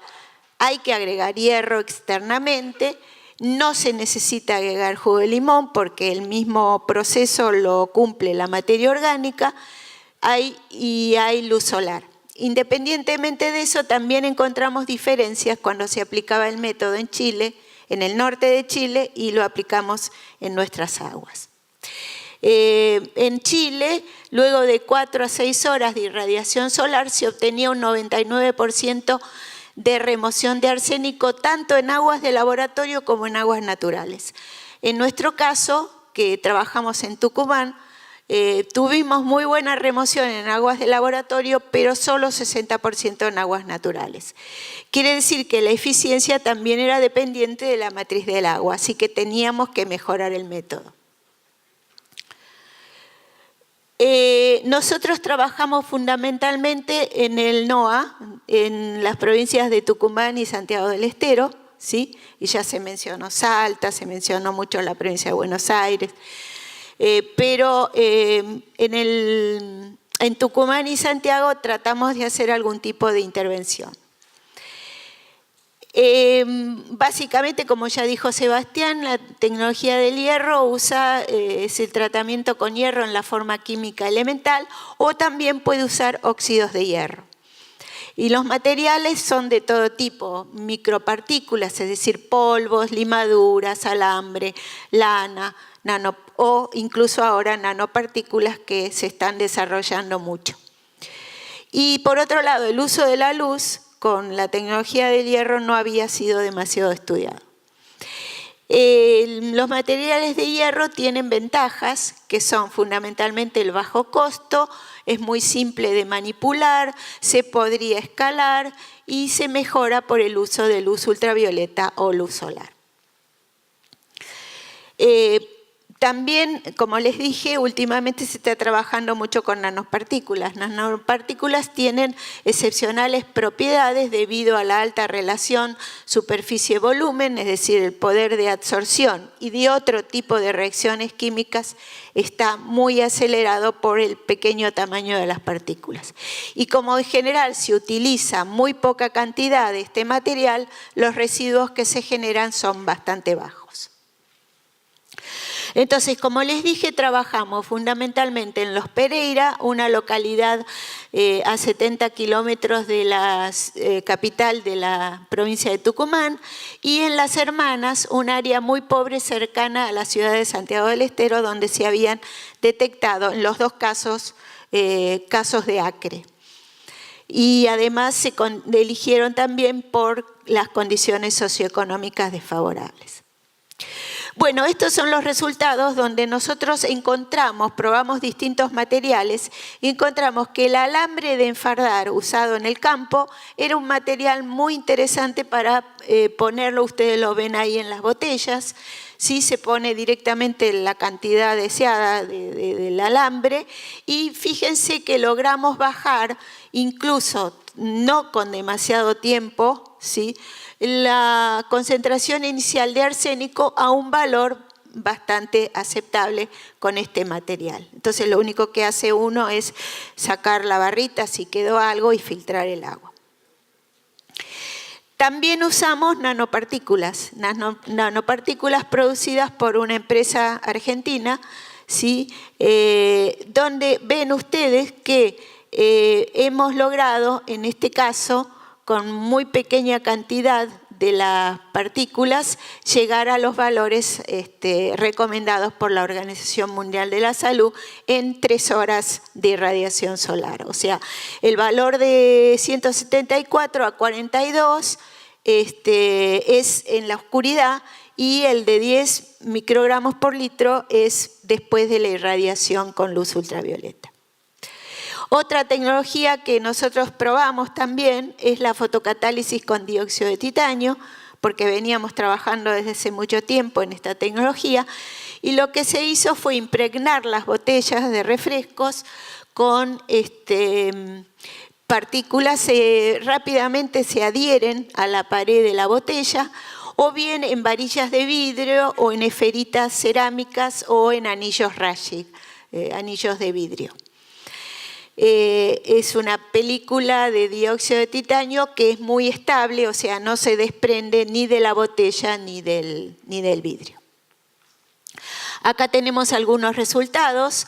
hay que agregar hierro externamente. No se necesita agregar jugo de limón porque el mismo proceso lo cumple la materia orgánica, y hay luz solar. Independientemente de eso, también encontramos diferencias cuando se aplicaba el método en Chile, en el norte de Chile, y lo aplicamos en nuestras aguas. En Chile, luego de 4 a 6 horas de irradiación solar, se obtenía un 99% de remoción de arsénico, tanto en aguas de laboratorio como en aguas naturales. En nuestro caso, que trabajamos en Tucumán, tuvimos muy buena remoción en aguas de laboratorio, pero solo 60% en aguas naturales. Quiere decir que la eficiencia también era dependiente de la matriz del agua, así que teníamos que mejorar el método. Nosotros trabajamos fundamentalmente en el NOA, en las provincias de Tucumán y Santiago del Estero, ¿sí? Y ya se mencionó Salta, se mencionó mucho la provincia de Buenos Aires, pero en Tucumán y Santiago tratamos de hacer algún tipo de intervención. Básicamente, como ya dijo Sebastián, la tecnología del hierro es el tratamiento con hierro en la forma química elemental, o también puede usar óxidos de hierro. Y los materiales son de todo tipo, micropartículas, es decir, polvos, limaduras, alambre, lana, o incluso ahora nanopartículas que se están desarrollando mucho. Y por otro lado, el uso de la luz con la tecnología del hierro no había sido demasiado estudiado. Los materiales de hierro tienen ventajas que son fundamentalmente el bajo costo, es muy simple de manipular, se podría escalar y se mejora por el uso de luz ultravioleta o luz solar. También, como les dije, últimamente se está trabajando mucho con nanopartículas. Las nanopartículas tienen excepcionales propiedades debido a la alta relación superficie-volumen, es decir, el poder de absorción y de otro tipo de reacciones químicas está muy acelerado por el pequeño tamaño de las partículas. Y como en general se utiliza muy poca cantidad de este material, los residuos que se generan son bastante bajos. Entonces, como les dije, trabajamos fundamentalmente en Los Pereira, una localidad a 70 kilómetros de la capital de la provincia de Tucumán, y en Las Hermanas, un área muy pobre cercana a la ciudad de Santiago del Estero, donde se habían detectado en los dos casos, casos de acre. Y además se eligieron también por las condiciones socioeconómicas desfavorables. Bueno, estos son los resultados donde nosotros probamos distintos materiales y encontramos que el alambre de enfardar usado en el campo era un material muy interesante para ponerlo, ustedes lo ven ahí en las botellas, ¿sí? Se pone directamente la cantidad deseada del alambre y fíjense que logramos bajar, incluso no con demasiado tiempo, ¿sí?, la concentración inicial de arsénico a un valor bastante aceptable con este material. Entonces lo único que hace uno es sacar la barrita si quedó algo y filtrar el agua. También usamos nanopartículas producidas por una empresa argentina, ¿sí?, donde ven ustedes que hemos logrado, en este caso, con muy pequeña cantidad de las partículas, llegar a los valores recomendados por la Organización Mundial de la Salud en 3 horas de irradiación solar. O sea, el valor de 174 a 42 es en la oscuridad y el de 10 microgramos por litro es después de la irradiación con luz ultravioleta. Otra tecnología que nosotros probamos también es la fotocatálisis con dióxido de titanio, porque veníamos trabajando desde hace mucho tiempo en esta tecnología, y lo que se hizo fue impregnar las botellas de refrescos con partículas que rápidamente se adhieren a la pared de la botella, o bien en varillas de vidrio, o en esferitas cerámicas, o en anillos Raschig, anillos de vidrio. Es una película de dióxido de titanio que es muy estable, o sea, no se desprende ni de la botella ni del vidrio. Acá tenemos algunos resultados.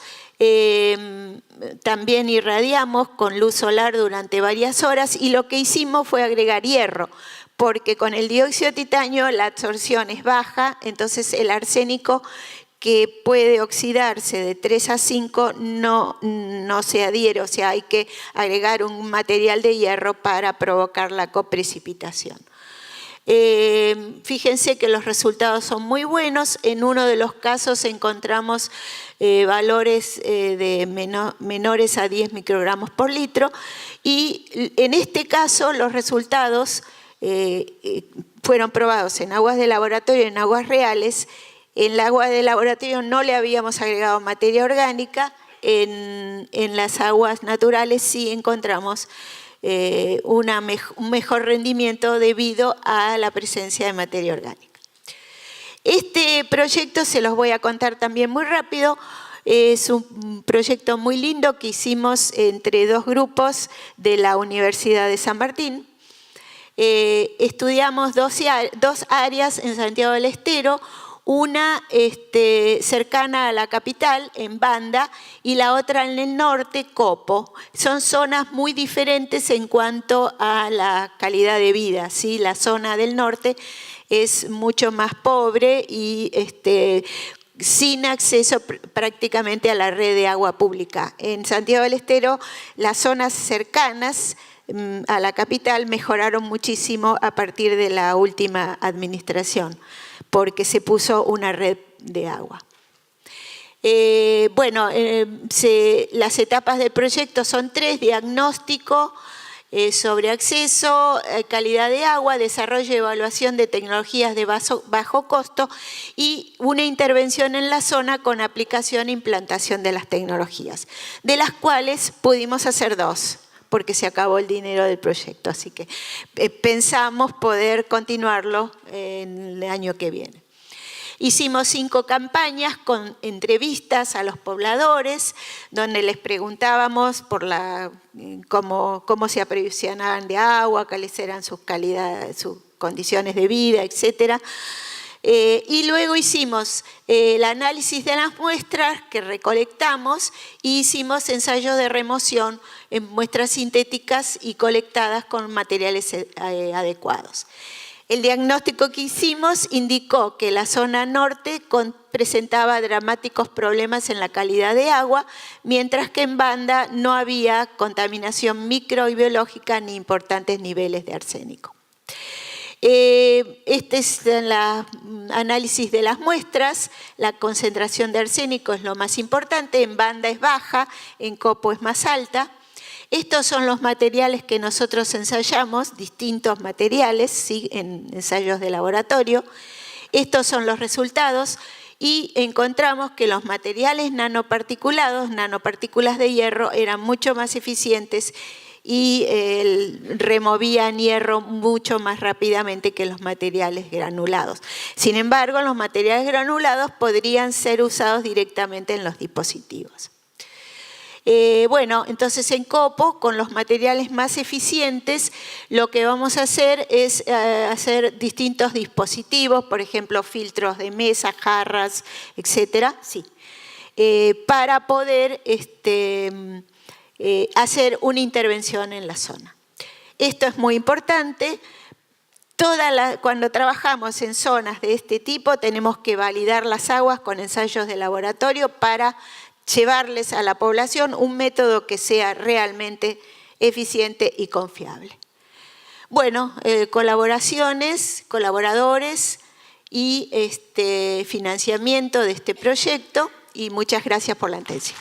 También irradiamos con luz solar durante varias horas y lo que hicimos fue agregar hierro, porque con el dióxido de titanio la absorción es baja, entonces el arsénico que puede oxidarse de 3 a 5 no se adhiere, o sea, hay que agregar un material de hierro para provocar la coprecipitación. Fíjense que los resultados son muy buenos. En uno de los casos encontramos valores de menores a 10 microgramos por litro y en este caso los resultados fueron probados en aguas de laboratorio y en aguas reales. En el agua de laboratorio no le habíamos agregado materia orgánica, en las aguas naturales sí encontramos un mejor rendimiento debido a la presencia de materia orgánica. Este proyecto se los voy a contar también muy rápido. Es un proyecto muy lindo que hicimos entre 2 grupos de la Universidad de San Martín. Estudiamos 2 áreas en Santiago del Estero, una cercana a la capital, en Banda, y la otra en el norte, Copo. Son zonas muy diferentes en cuanto a la calidad de vida, ¿sí? La zona del norte es mucho más pobre y sin acceso prácticamente a la red de agua pública. En Santiago del Estero, las zonas cercanas a la capital mejoraron muchísimo a partir de la última administración, porque se puso una red de agua. Las etapas del proyecto son 3: diagnóstico sobre acceso, calidad de agua, desarrollo y evaluación de tecnologías de bajo costo y una intervención en la zona con aplicación e implantación de las tecnologías, de las cuales pudimos hacer 2. Porque se acabó el dinero del proyecto, así que pensamos poder continuarlo en el año que viene. Hicimos 5 campañas con entrevistas a los pobladores, donde les preguntábamos por cómo se aprovisionaban de agua, cuáles eran sus condiciones de vida, etc. Y luego hicimos el análisis de las muestras que recolectamos y hicimos ensayos de remoción en muestras sintéticas y colectadas con materiales adecuados. El diagnóstico que hicimos indicó que la zona norte presentaba dramáticos problemas en la calidad de agua, mientras que en Banda no había contaminación microbiológica ni importantes niveles de arsénico. Este es el análisis de las muestras. La concentración de arsénico es lo más importante, en Banda es baja, en Copo es más alta. Estos son los materiales que nosotros ensayamos, distintos materiales, ¿sí?, en ensayos de laboratorio. Estos son los resultados y encontramos que los materiales nanoparticulados, nanopartículas de hierro, eran mucho más eficientes y removían hierro mucho más rápidamente que los materiales granulados. Sin embargo, los materiales granulados podrían ser usados directamente en los dispositivos. Bueno, entonces en Copo, con los materiales más eficientes, lo que vamos a hacer es hacer distintos dispositivos, por ejemplo, filtros de mesa, jarras, etcétera, sí, para poder hacer una intervención en la zona. Esto es muy importante. Cuando trabajamos en zonas de este tipo, tenemos que validar las aguas con ensayos de laboratorio para llevarles a la población un método que sea realmente eficiente y confiable. Bueno, colaboraciones, colaboradores y financiamiento de este proyecto, y muchas gracias por la atención.